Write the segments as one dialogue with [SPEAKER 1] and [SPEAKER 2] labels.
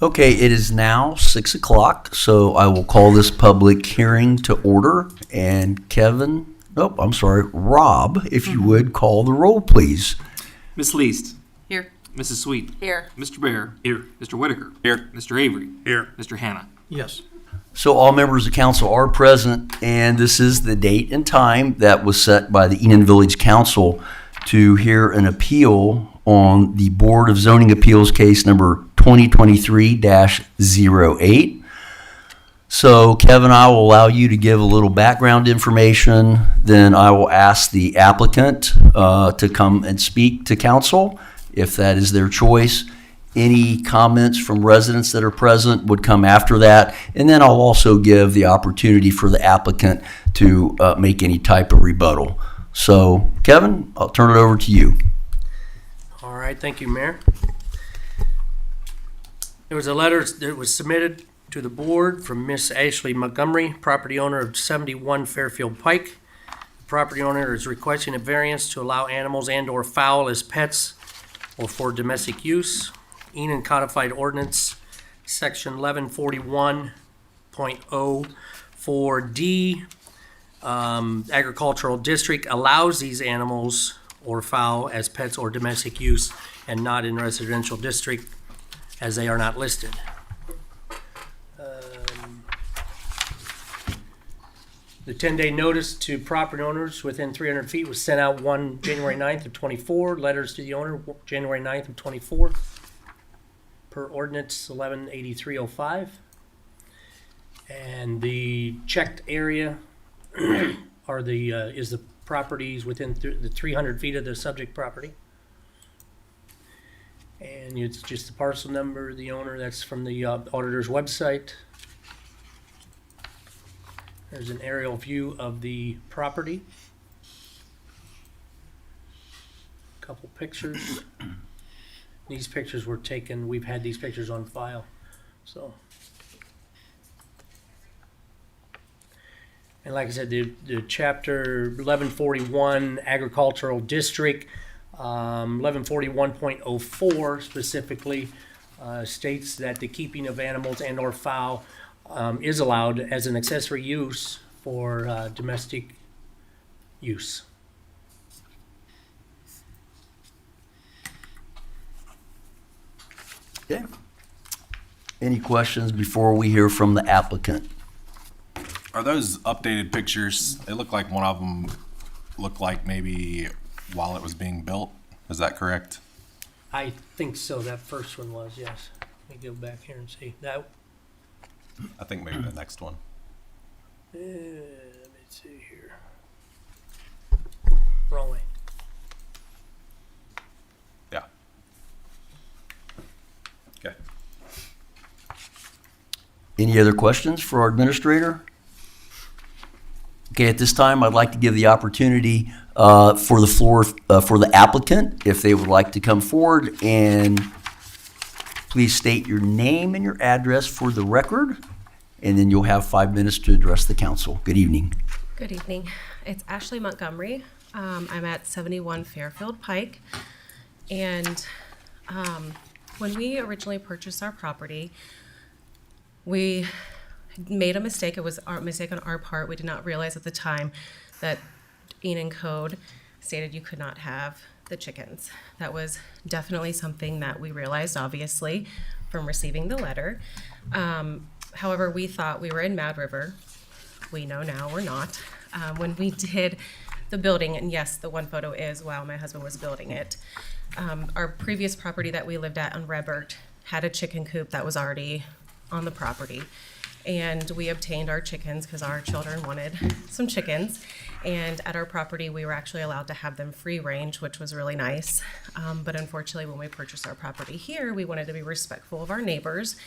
[SPEAKER 1] Okay, it is now 6 o'clock, so I will call this public hearing to order. And Kevin, Rob, if you would call the roll, please.
[SPEAKER 2] Miss Least.
[SPEAKER 3] Here.
[SPEAKER 2] Mrs. Sweet.
[SPEAKER 3] Here.
[SPEAKER 2] Mr. Bear.
[SPEAKER 4] Here.
[SPEAKER 2] Mr. Whitaker.
[SPEAKER 4] Here.
[SPEAKER 2] Mr. Avery.
[SPEAKER 4] Here.
[SPEAKER 2] Mr. Hanna.
[SPEAKER 4] Yes.
[SPEAKER 1] So all members of council are present, and this is the date and time that was set by the Enon Village Council to hear an appeal on the Board of Zoning Appeals case number 2023-08. So Kevin, I will allow you to give a little background information, then I will ask the applicant to come and speak to council, if that is their choice. Any comments from residents that are present would come after that, and then I'll also give the opportunity for the applicant to make any type of rebuttal. So Kevin, I'll turn it over to you.
[SPEAKER 4] All right, thank you, Mayor. There was a letter that was submitted to the board from Miss Ashley Montgomery, property owner of 71 Fairfield Pike. The property owner is requesting a variance to allow animals and/or fowl as pets or for domestic use. Enon Codified Ordinance, Section 1141.04D, agricultural district allows these animals or fowl as pets or domestic use and not in residential district as they are not listed. The 10-day notice to property owners within 300 feet was sent out January 9th of 24. Letters to the owner, January 9th of 24, per ordinance 118305. And the checked area are is the properties within the 300 feet of the subject property. And it's just the parcel number, the owner, that's from the auditor's website. There's an aerial view of the property. Couple pictures. These pictures were taken, we've had these pictures on file, so. And like I said, the chapter 1141 agricultural district, 1141.04 specifically states that the keeping of animals and or fowl is allowed as an accessory use for domestic use.
[SPEAKER 1] Okay. Any questions before we hear from the applicant?
[SPEAKER 5] Are those updated pictures? It looked like one of them looked like maybe while it was being built. Is that correct?
[SPEAKER 4] I think so, that first one was, yes. Let me go back here and see. That,
[SPEAKER 5] I think maybe the next one.
[SPEAKER 4] let me see here. Wrong way.
[SPEAKER 5] Yeah. Okay.
[SPEAKER 1] Any other questions for our administrator? Okay, at this time, I'd like to give the opportunity for the floor for the applicant, if they would like to come forward, and please state your name and your address for the record, and then you'll have 5 minutes to address the council. Good evening.
[SPEAKER 6] Good evening. It's Ashley Montgomery. I'm at 71 Fairfield Pike, and when we originally purchased our property, we made a mistake. It was a mistake on our part. We did not realize at the time that Enon Code stated you could not have the chickens. That was definitely something that we realized, obviously, from receiving the letter. However, we thought we were in Mad River. We know now we're not. When we did the building, and yes, the one photo is while my husband was building it. Our previous property that we lived at on Redbert had a chicken coop that was already on the property. And we obtained our chickens because our children wanted some chickens. And at our property, we were actually allowed to have them free range, which was really nice. But unfortunately, when we purchased our property here, we wanted to be respectful of our neighbors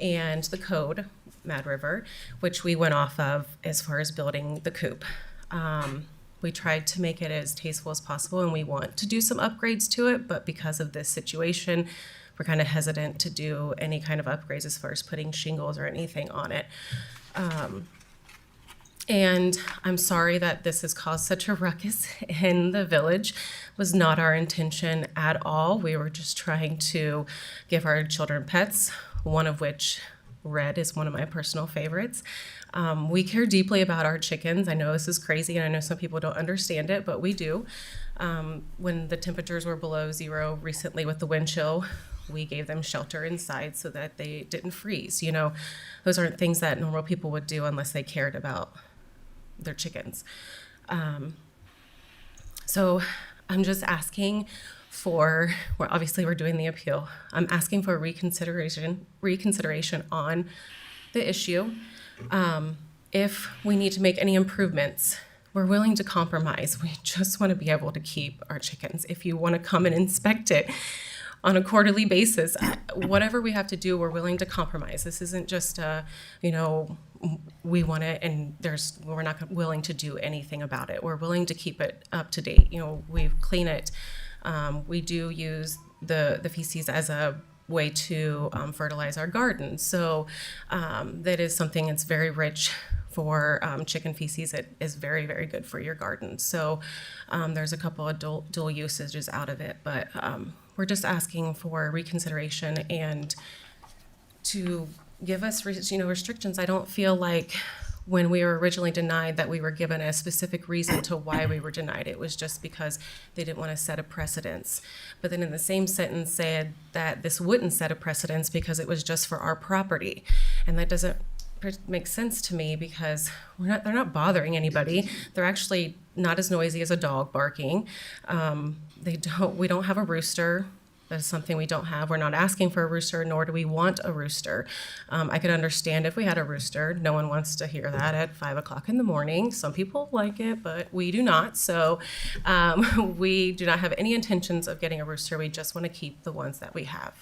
[SPEAKER 6] and the code, Mad River, which we went off of as far as building the coop. We tried to make it as tasteful as possible, and we want to do some upgrades to it, but because of this situation, we're kind of hesitant to do any kind of upgrades as far as putting shingles or anything on it. And I'm sorry that this has caused such a ruckus in the village. Was not our intention at all. We were just trying to give our children pets, one of which, Red, is one of my personal favorites. We care deeply about our chickens. I know this is crazy, and I know some people don't understand it, but we do. When the temperatures were below zero recently with the wind chill, we gave them shelter inside so that they didn't freeze. You know, those aren't things that normal people would do unless they cared about their chickens. So I'm just asking for, well, obviously we're doing the appeal. I'm asking for reconsideration on the issue. If we need to make any improvements, we're willing to compromise. We just want to be able to keep our chickens. If you want to come and inspect it on a quarterly basis, whatever we have to do, we're willing to compromise. This isn't just we want it and we're not willing to do anything about it. We're willing to keep it up to date. You know, we clean it. We do use the feces as a way to fertilize our garden. So that is something that's very rich for chicken feces. It is very, very good for your garden. So there's a couple of dual usages out of it, but we're just asking for reconsideration and to give us, restrictions. I don't feel like when we were originally denied that we were given a specific reason to why we were denied. It was just because they didn't want to set a precedence. But then in the same sentence said that this wouldn't set a precedence because it was just for our property. And that doesn't make sense to me because they're not bothering anybody. They're actually not as noisy as a dog barking. We don't have a rooster. That is something we don't have. We're not asking for a rooster, nor do we want a rooster. I could understand if we had a rooster. No one wants to hear that at 5 o'clock in the morning. Some people like it, but we do not. So we do not have any intentions of getting a rooster. We just want to keep the ones that we have.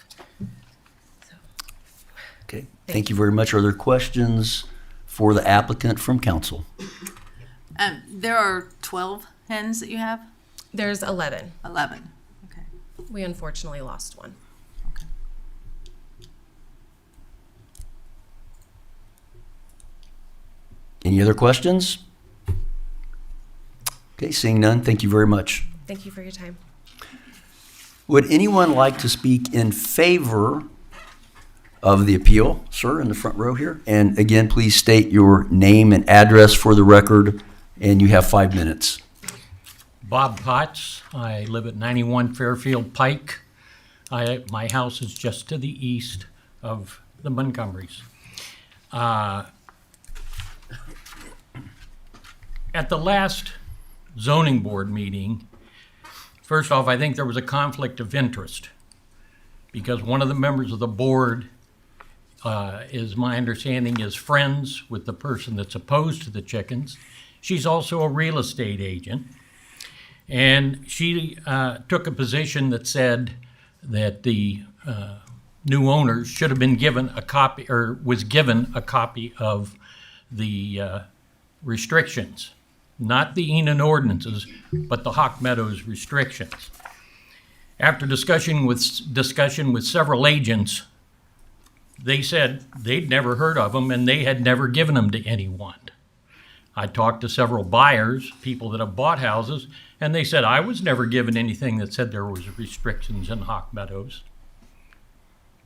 [SPEAKER 1] Okay, thank you very much. Are there questions for the applicant from council?
[SPEAKER 3] There are 12 hens that you have?
[SPEAKER 6] There's 11.
[SPEAKER 3] 11. Okay.
[SPEAKER 6] We unfortunately lost one.
[SPEAKER 3] Okay.
[SPEAKER 1] Any other questions? Okay, seeing none, thank you very much.
[SPEAKER 6] Thank you for your time.
[SPEAKER 1] Would anyone like to speak in favor of the appeal? Sir, in the front row here. And again, please state your name and address for the record, and you have 5 minutes.
[SPEAKER 7] Bob Potts. I live at 91 Fairfield Pike. My house is just to the east of the Montgomerys. At the last zoning board meeting, first off, I think there was a conflict of interest because one of the members of the board is my understanding is friends with the person that's opposed to the chickens. She's also a real estate agent. And she took a position that said that the new owners should have been given a copy, or was given a copy of the restrictions, not the Enon ordinances, but the Hawk Meadows restrictions. After discussion with several agents, they said they'd never heard of them and they had never given them to anyone. I talked to several buyers, people that have bought houses, and they said, I was never given anything that said there was restrictions in Hawk Meadows.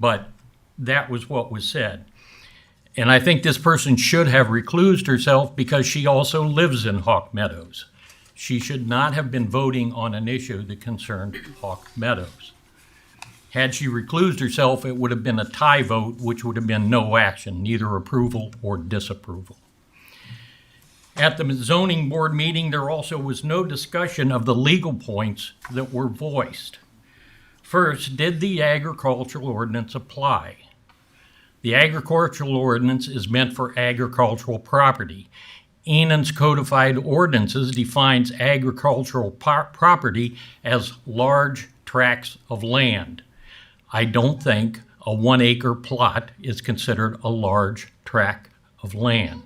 [SPEAKER 7] But that was what was said. And I think this person should have reclused herself because she also lives in Hawk Meadows. She should not have been voting on an issue that concerned Hawk Meadows. Had she reclused herself, it would have been a tie vote, which would have been no action, neither approval or disapproval. At the zoning board meeting, there also was no discussion of the legal points that were voiced. First, did the agricultural ordinance apply? The agricultural ordinance is meant for agricultural property. Enon's codified ordinances defines agricultural property as large tracts of land. I don't think a 1 acre plot is considered a large tract of land.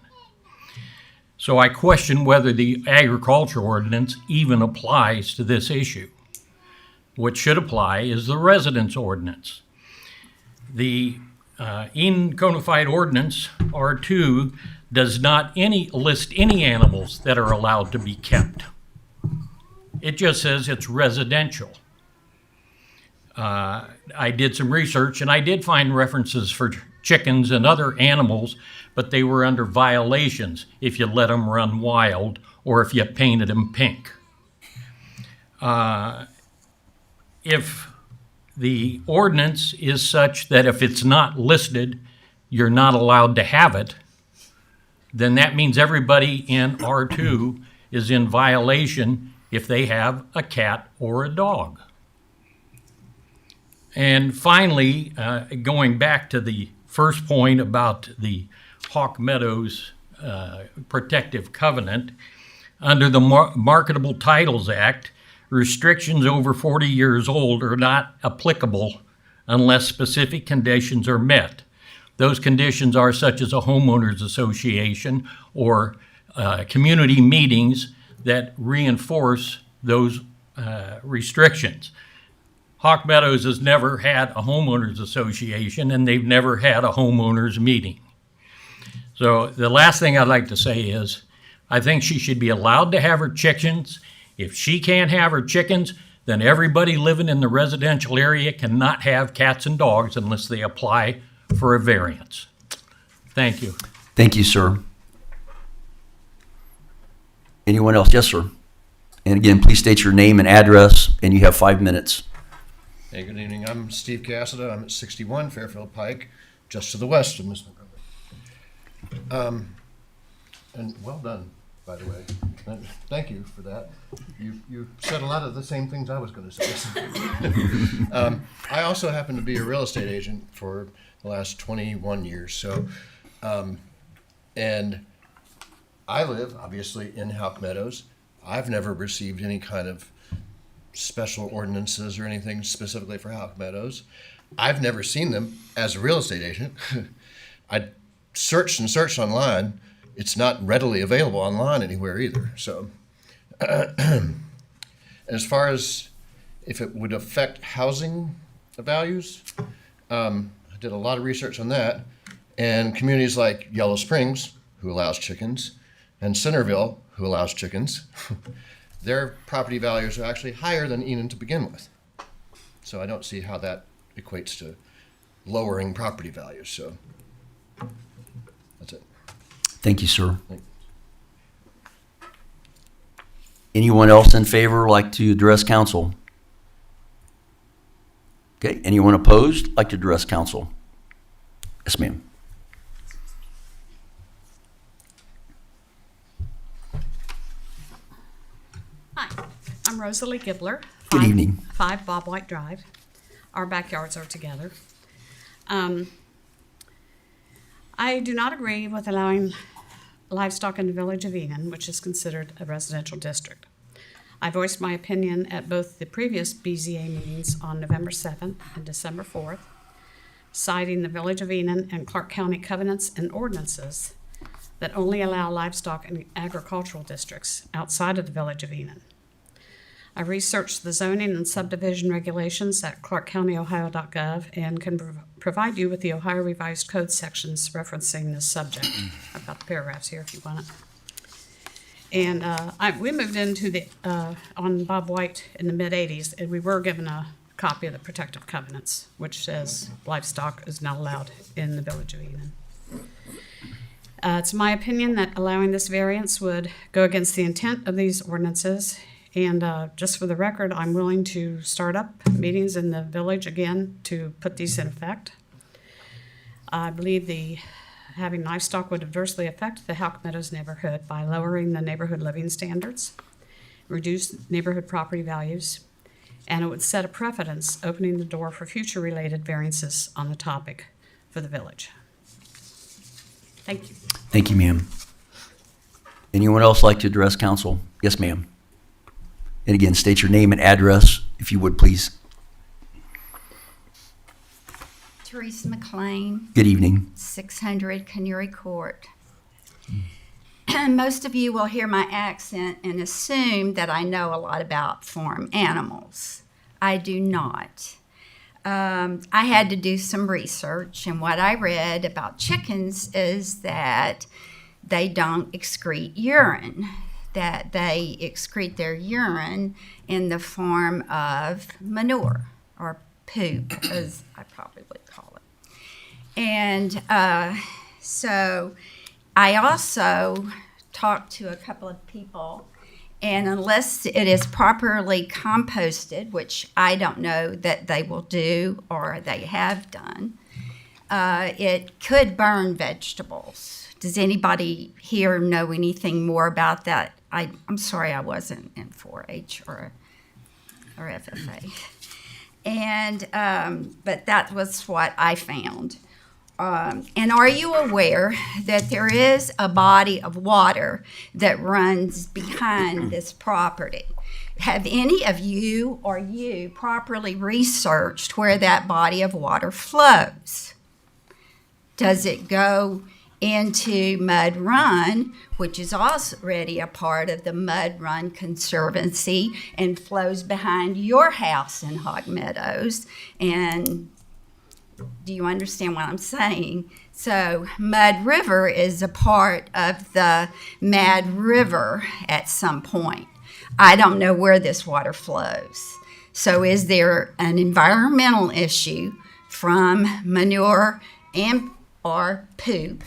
[SPEAKER 7] So I question whether the agriculture ordinance even applies to this issue. What should apply is the residence ordinance. The Enon codified ordinance R2 does not list any animals that are allowed to be kept. It just says it's residential. I did some research and I did find references for chickens and other animals, but they were under violations if you let them run wild or if you painted them pink. If the ordinance is such that if it's not listed, you're not allowed to have it, then that means everybody in R2 is in violation if they have a cat or a dog. And finally, going back to the first point about the Hawk Meadows protective covenant, under the Marketable Titles Act, restrictions over 40 years old are not applicable unless specific conditions are met. Those conditions are such as a homeowners association or community meetings that reinforce those restrictions. Hawk Meadows has never had a homeowners association and they've never had a homeowners meeting. So the last thing I'd like to say is I think she should be allowed to have her chickens. If she can't have her chickens, then everybody living in the residential area cannot have cats and dogs unless they apply for a variance. Thank you.
[SPEAKER 1] Thank you, sir. Anyone else? Yes, sir. And again, please state your name and address, and you have 5 minutes.
[SPEAKER 8] Hey, good evening. I'm Steve Cassida. I'm at 61 Fairfield Pike, just to the west of Miss Montgomery. And well done, by the way. Thank you for that. You said a lot of the same things I was going to say. I also happen to be a real estate agent for the last 21 years. So, and I live obviously in Hawk Meadows. I've never received any kind of special ordinances or anything specifically for Hawk Meadows. I've never seen them as a real estate agent. I searched and searched online. It's not readily available online anywhere either. So, as far as if it would affect housing values, I did a lot of research on that. And communities like Yellow Springs, who allows chickens, and Centerville, who allows chickens, their property values are actually higher than Enon to begin with. So I don't see how that equates to lowering property values. So that's it.
[SPEAKER 1] Thank you, sir. Anyone else in favor like to address council? Okay, anyone opposed like to address council? Yes, ma'am.
[SPEAKER 9] Hi, I'm Rosalie Gibler.
[SPEAKER 1] Good evening.
[SPEAKER 9] 5 Bob White Drive. Our backyards are together. I do not agree with allowing livestock in the village of Enon, which is considered a residential district. I voiced my opinion at both the previous BZA meetings on November 7th and December 4th, citing the village of Enon and Clark County covenants and ordinances that only allow livestock in agricultural districts outside of the village of Enon. I researched the zoning and subdivision regulations at clarkcountyohio.gov and can provide you with the Ohio Revised Code sections referencing this subject. I've got the paragraphs here if you want it. And we moved into the on Bob White in the mid-'80s, and we were given a copy of the protective covenants, which says livestock is not allowed in the village of Enon. It's my opinion that allowing this variance would go against the intent of these ordinances. And just for the record, I'm willing to start up meetings in the village again to put these in effect. I believe having livestock would adversely affect the Hawk Meadows neighborhood by lowering the neighborhood living standards, reduce neighborhood property values, and it would set a precedence, opening the door for future related variances on the topic for the village. Thank you.
[SPEAKER 1] Thank you, ma'am. Anyone else like to address council? Yes, ma'am. And again, state your name and address, if you would, please.
[SPEAKER 10] Teresa McLean,
[SPEAKER 1] Good evening.
[SPEAKER 10] 600 Canary Court. Most of you will hear my accent and assume that I know a lot about farm animals. I do not. I had to do some research, and what I read about chickens is that they don't excrete urine, that they excrete their urine in the form of manure or poop, as I probably would call it. And so I also talked to a couple of people, and unless it is properly composted, which I don't know that they will do or they have done, it could burn vegetables. Does anybody here know anything more about that? I'm sorry I wasn't in 4-H or FFA. And, but that was what I found. And are you aware that there is a body of water that runs behind this property? Have any of you or you properly researched where that body of water flows? Does it go into Mud Run, which is already a part of the Mud Run Conservancy and flows behind your house in Hog Meadows? And do you understand what I'm saying? So Mud River is a part of the Mad River at some point. I don't know where this water flows. So is there an environmental issue from manure and or poop?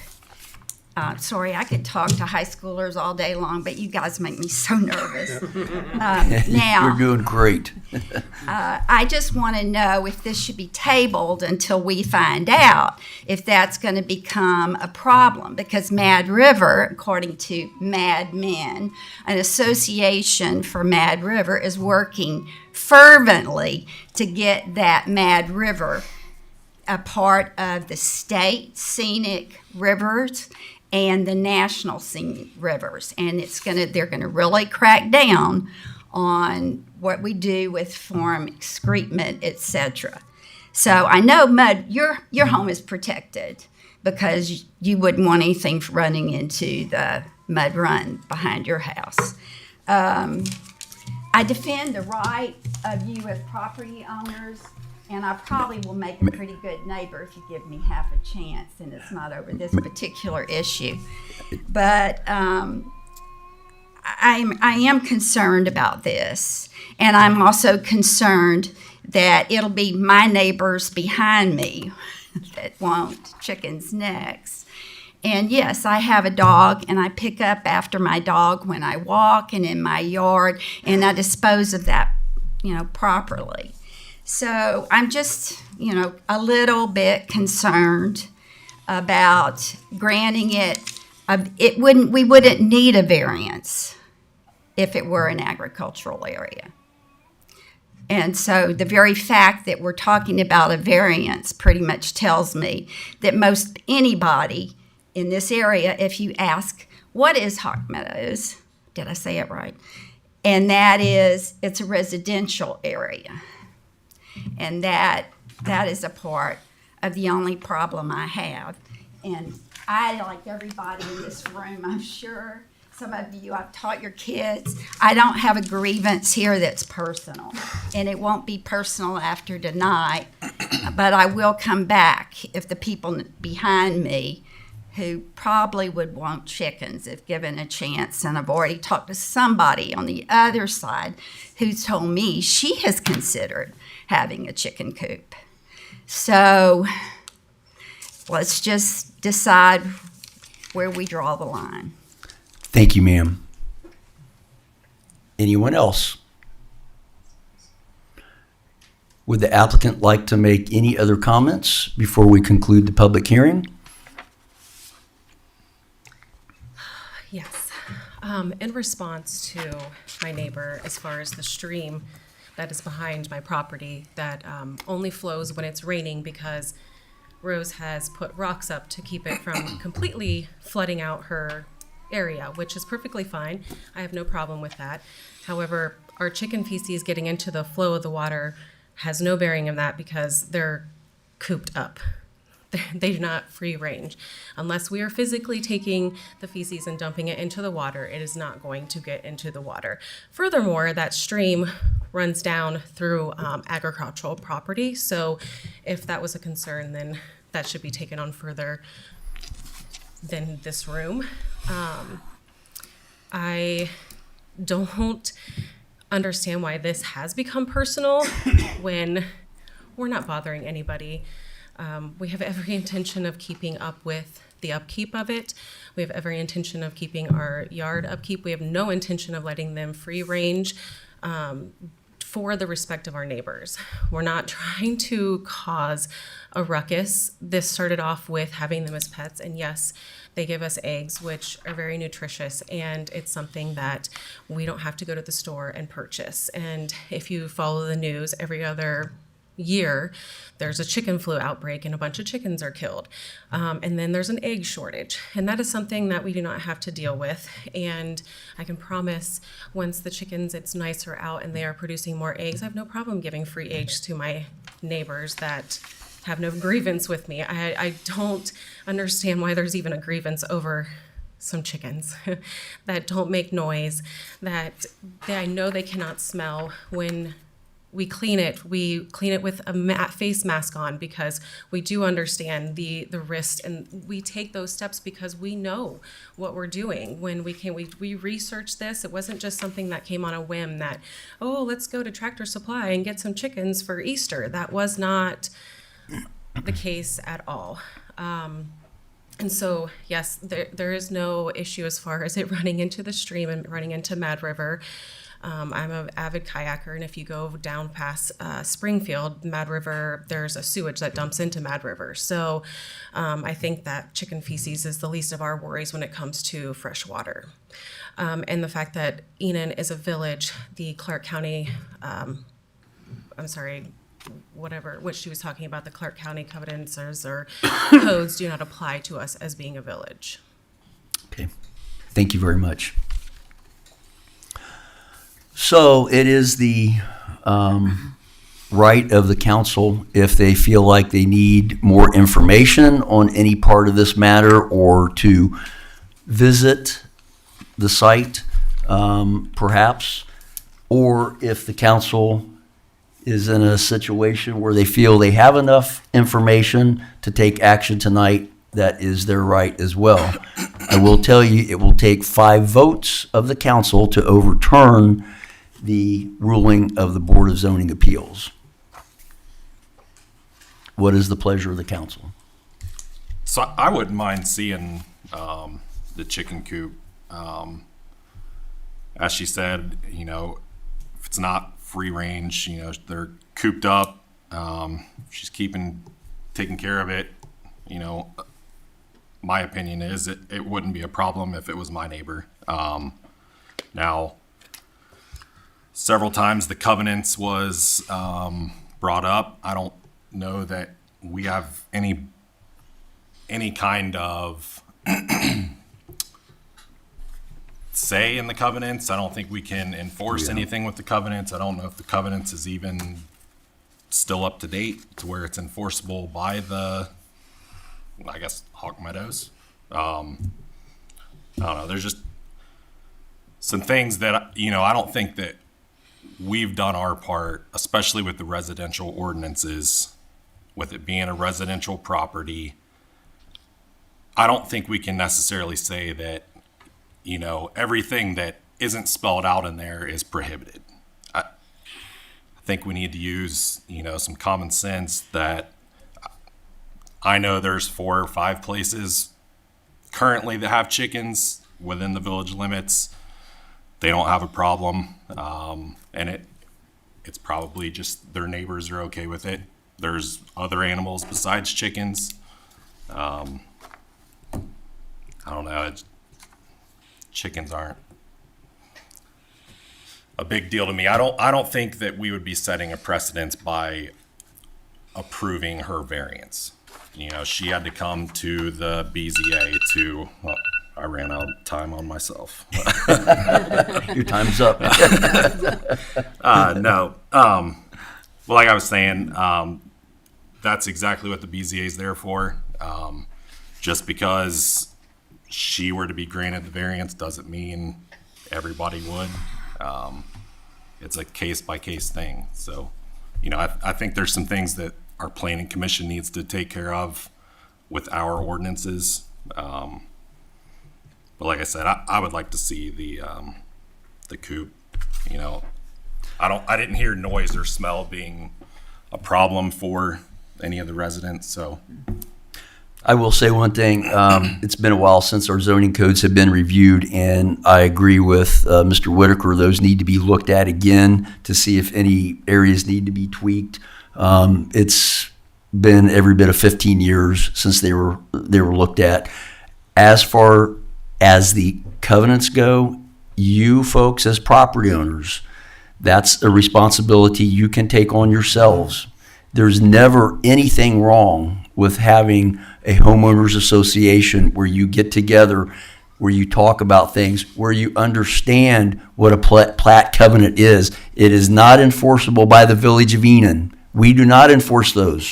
[SPEAKER 10] Sorry, I could talk to high schoolers all day long, but you guys make me so nervous. Now,
[SPEAKER 1] You're doing great.
[SPEAKER 10] I just want to know if this should be tabled until we find out if that's going to become a problem, because Mad River, according to Mad Men, an association for Mad River, is working fervently to get that Mad River a part of the state scenic rivers and the national scenic rivers, and they're gonna really crack down on what we do with farm excrement, etc. So I know your home is protected because you wouldn't want anything running into the mud run behind your house. I defend the right of you as property owners, and I probably will make a pretty good neighbor if you give me half a chance and it's not over this particular issue. But I am concerned about this, and I'm also concerned that it'll be my neighbors behind me that want chickens next. And yes, I have a dog, and I pick up after my dog when I walk and in my yard, and I dispose of that, properly. So I'm just, a little bit concerned about granting it. We wouldn't need a variance if it were an agricultural area. And so the very fact that we're talking about a variance pretty much tells me that most anybody in this area, if you ask, what is Hawk Meadows? Did I say it right? And that is, it's a residential area. And that is a part of the only problem I have. And I, like everybody in this room, I'm sure some of you, I've taught your kids, I don't have a grievance here that's personal. And it won't be personal after tonight, but I will come back if the people behind me who probably would want chickens if given a chance. And I've already talked to somebody on the other side who's told me she has considered having a chicken coop. So let's just decide where we draw the line.
[SPEAKER 1] Thank you, ma'am. Anyone else? Would the applicant like to make any other comments before we conclude the public hearing?
[SPEAKER 6] Yes. In response to my neighbor, as far as the stream that is behind my property that only flows when it's raining because Rose has put rocks up to keep it from completely flooding out her area, which is perfectly fine. I have no problem with that. However, our chicken feces getting into the flow of the water has no bearing on that because they're cooped up. They do not free range. Unless we are physically taking the feces and dumping it into the water, it is not going to get into the water. Furthermore, that stream runs down through agricultural property. So if that was a concern, then that should be taken on further than this room. I don't understand why this has become personal when we're not bothering anybody. We have every intention of keeping up with the upkeep of it. We have every intention of keeping our yard upkeep. We have no intention of letting them free range for the respect of our neighbors. We're not trying to cause a ruckus. This started off with having them as pets, and yes, they give us eggs, which are very nutritious, and it's something that we don't have to go to the store and purchase. And if you follow the news, every other year there's a chicken flu outbreak and a bunch of chickens are killed, and then there's an egg shortage, and that is something that we do not have to deal with. And I can promise once the chickens, it's nicer out and they are producing more eggs, I have no problem giving free eggs to my neighbors that have no grievance with me. I don't understand why there's even a grievance over some chickens that don't make noise, that I know they cannot smell. When we clean it with a face mask on, because we do understand the risk, and we take those steps because we know what we're doing. When we researched this, it wasn't just something that came on a whim that, oh, let's go to Tractor Supply and get some chickens for Easter. That was not the case at all. And so, yes, there is no issue as far as it running into the stream and running into Mad River. I'm an avid kayaker, and if you go down past Springfield, Mad River, there's a sewage that dumps into Mad River. So I think that chicken feces is the least of our worries when it comes to fresh water. And the fact that Enon is a village, the Clark County, what she was talking about, the Clark County covenants or codes do not apply to us as being a village.
[SPEAKER 1] Okay, thank you very much. So it is the right of the council, if they feel like they need more information on any part of this matter or to visit the site, perhaps, or if the council is in a situation where they feel they have enough information to take action tonight, that is their right as well. I will tell you, it will take 5 votes of the council to overturn the ruling of the Board of Zoning Appeals. What is the pleasure of the council?
[SPEAKER 5] So I wouldn't mind seeing the chicken coop. As she said, if it's not free range, they're cooped up. She's taking care of it. My opinion is it wouldn't be a problem if it was my neighbor. Now, several times the covenants was brought up. I don't know that we have any kind of say in the covenants. I don't think we can enforce anything with the covenants. I don't know if the covenants is even still up to date to where it's enforceable by the, I guess, Hawk Meadows. I don't know. There's just some things that, I don't think that we've done our part, especially with the residential ordinances, with it being a residential property. I don't think we can necessarily say that, everything that isn't spelled out in there is prohibited. I think we need to use, some common sense that I know there's 4 or 5 places currently that have chickens within the village limits. They don't have a problem. And it's probably just their neighbors are okay with it. There's other animals besides chickens. I don't know. Chickens aren't a big deal to me. I don't think that we would be setting a precedence by approving her variance. She had to come to the BZA to. Well, I ran out of time on myself.
[SPEAKER 1] Your time's up.
[SPEAKER 5] No. Well, like I was saying, that's exactly what the BZA is there for. Just because she were to be granted the variance doesn't mean everybody would. It's a case-by-case thing. So, I think there's some things that our planning commission needs to take care of with our ordinances. But like I said, I would like to see the coop. You know, I didn't hear noise or smell being a problem for any of the residents. So
[SPEAKER 1] I will say one thing. It's been a while since our zoning codes have been reviewed, and I agree with Mr. Whitaker. Those need to be looked at again to see if any areas need to be tweaked. It's been every bit of 15 years since they were looked at. As far as the covenants go, you folks as property owners, that's a responsibility you can take on yourselves. There's never anything wrong with having a homeowners association where you get together, where you talk about things, where you understand what a plat covenant is. It is not enforceable by the Village of Enon. We do not enforce those.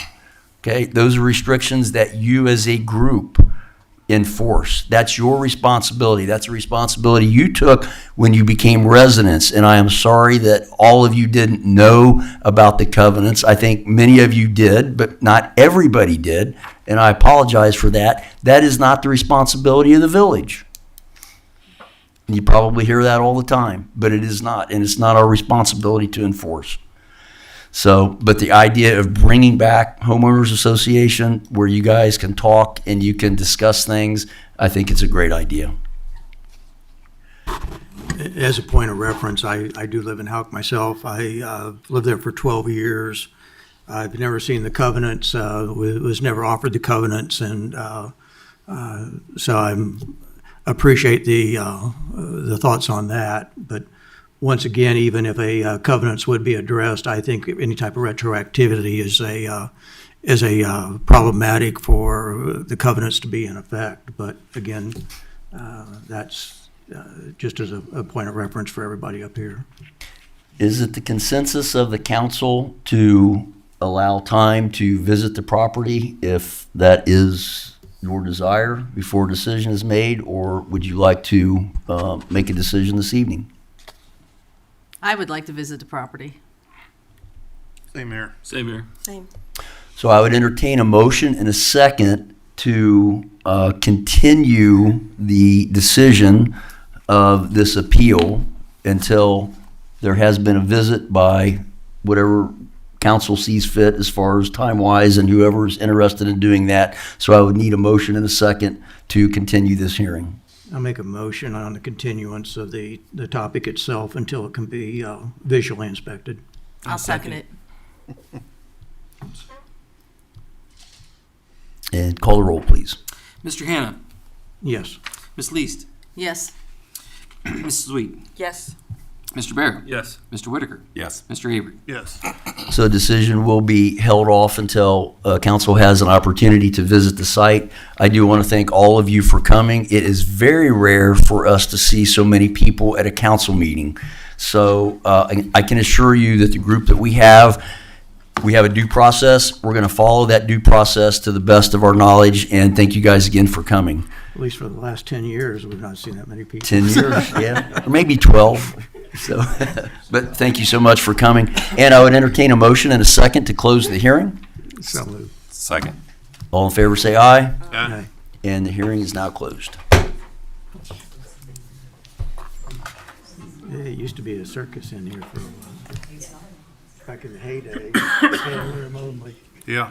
[SPEAKER 1] Okay, those are restrictions that you as a group enforce. That's your responsibility. That's a responsibility you took when you became residents. And I am sorry that all of you didn't know about the covenants. I think many of you did, but not everybody did. And I apologize for that. That is not the responsibility of the village. You probably hear that all the time, but it is not. And it's not our responsibility to enforce. So, but the idea of bringing back homeowners association where you guys can talk and you can discuss things, I think it's a great idea.
[SPEAKER 11] As a point of reference, I do live in Houck myself. I lived there for 12 years. I've never seen the covenants, was never offered the covenants, and so I appreciate the thoughts on that. But once again, even if a covenants would be addressed, I think any type of retroactivity is a problematic for the covenants to be in effect. But again, that's just as a point of reference for everybody up here.
[SPEAKER 1] Is it the consensus of the council to allow time to visit the property if that is your desire before a decision is made, or would you like to make a decision this evening?
[SPEAKER 3] I would like to visit the property.
[SPEAKER 2] Same here. Same here.
[SPEAKER 1] So I would entertain a motion and a second to continue the decision of this appeal until there has been a visit by whatever council sees fit as far as time-wise and whoever is interested in doing that. So I would need a motion and a second to continue this hearing.
[SPEAKER 11] I'll make a motion on the continuance of the topic itself until it can be visually inspected.
[SPEAKER 3] I'll second it.
[SPEAKER 1] And call the roll, please.
[SPEAKER 2] Mr. Hannah,
[SPEAKER 11] Yes.
[SPEAKER 2] Ms. Least,
[SPEAKER 3] Yes.
[SPEAKER 2] Mrs. Sweet,
[SPEAKER 3] Yes.
[SPEAKER 2] Mr. Barrett,
[SPEAKER 12] Yes.
[SPEAKER 2] Mr. Whitaker,
[SPEAKER 5] yes.
[SPEAKER 2] Mr. Avery.
[SPEAKER 12] Yes.
[SPEAKER 1] So a decision will be held off until council has an opportunity to visit the site. I do want to thank all of you for coming. It is very rare for us to see so many people at a council meeting. So I can assure you that the group that we have a due process. We're going to follow that due process to the best of our knowledge, and thank you guys again for coming.
[SPEAKER 11] At least for the last 10 years, we've not seen that many people.
[SPEAKER 1] 10 years, yeah, or maybe 12. So, but thank you so much for coming. And I would entertain a motion and a second to close the hearing.
[SPEAKER 11] So moved.
[SPEAKER 5] Second.
[SPEAKER 1] All in favor, say aye.
[SPEAKER 11] Aye.
[SPEAKER 1] And the hearing is now closed.
[SPEAKER 11] Yeah, it used to be a circus in here for a while. Back in the heyday, standing room only.
[SPEAKER 12] Yeah.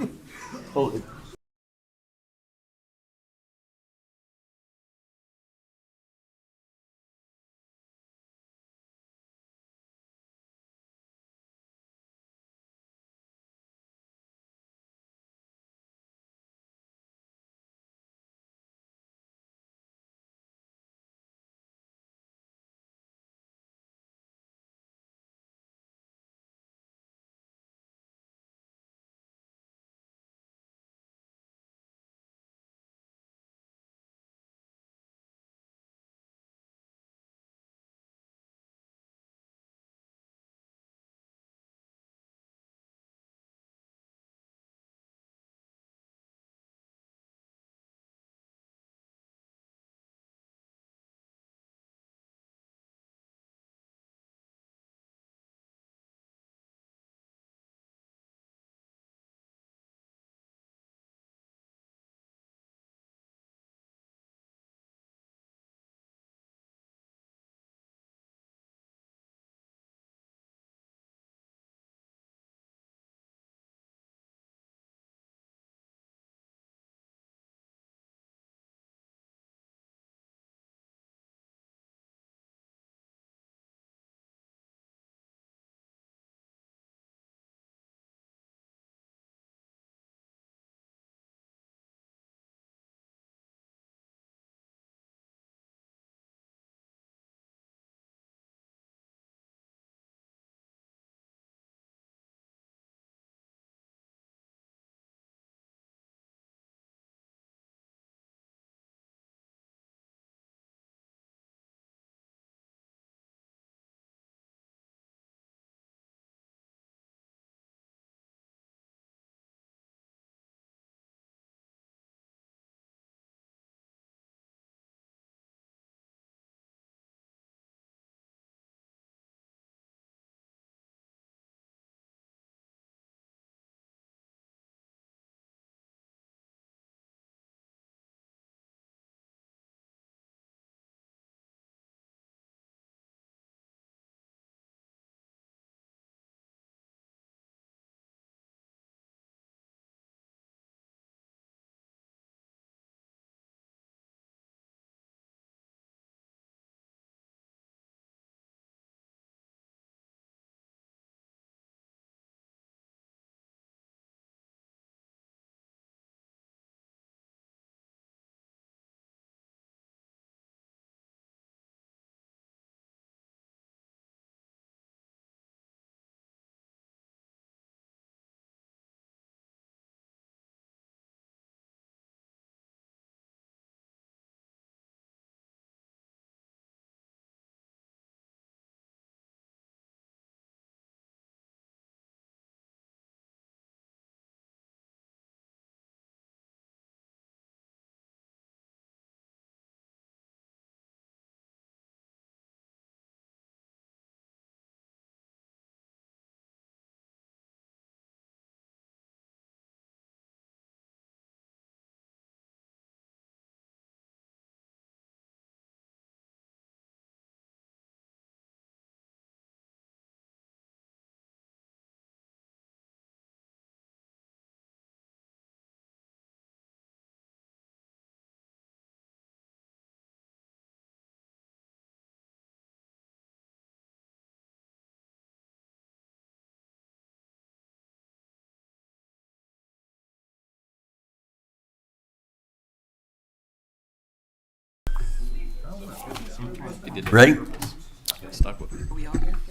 [SPEAKER 1] Ready?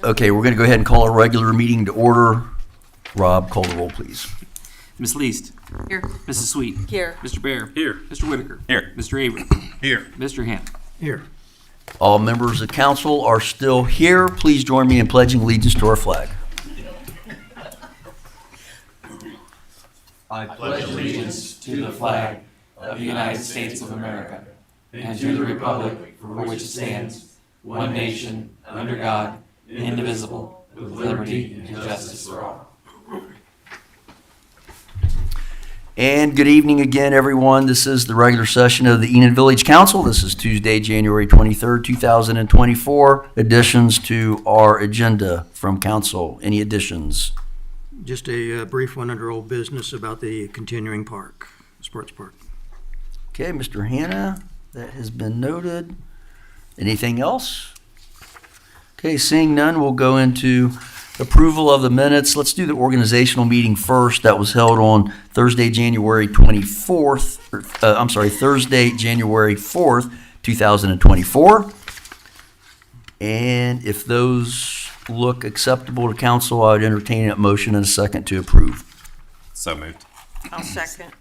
[SPEAKER 1] Okay, we're going to go ahead and call a regular meeting to order. Rob, call the roll, please.
[SPEAKER 2] Ms. Least.
[SPEAKER 3] Here.
[SPEAKER 2] Mrs. Sweet.
[SPEAKER 3] Here.
[SPEAKER 2] Mr. Bear.
[SPEAKER 5] Here.
[SPEAKER 2] Mr. Whitaker.
[SPEAKER 5] Here.
[SPEAKER 2] Mr. Avery.
[SPEAKER 5] Here.
[SPEAKER 2] Mr. Hannah.
[SPEAKER 11] Here.
[SPEAKER 1] All members of council are still here. Please join me in pledging allegiance to our flag.
[SPEAKER 2] I pledge allegiance to the flag of the United States of America and to the republic for which it stands, one nation, under God, indivisible, with liberty and justice for all.
[SPEAKER 1] And good evening again, everyone. This is the regular session of the Enon Village Council. This is Tuesday, January 23rd, 2024. Additions to our agenda from council. Any additions?
[SPEAKER 11] Just a brief one under old business about the continuing park, sports park.
[SPEAKER 1] Okay, Mr. Hannah, that has been noted. Anything else? Okay, seeing none, we'll go into approval of the minutes. Let's do the organizational meeting first. That was held on Thursday, January 24th. Thursday, January 4th, 2024. And if those look acceptable to council, I would entertain a motion and a second to approve.
[SPEAKER 5] So moved.
[SPEAKER 3] I'll second.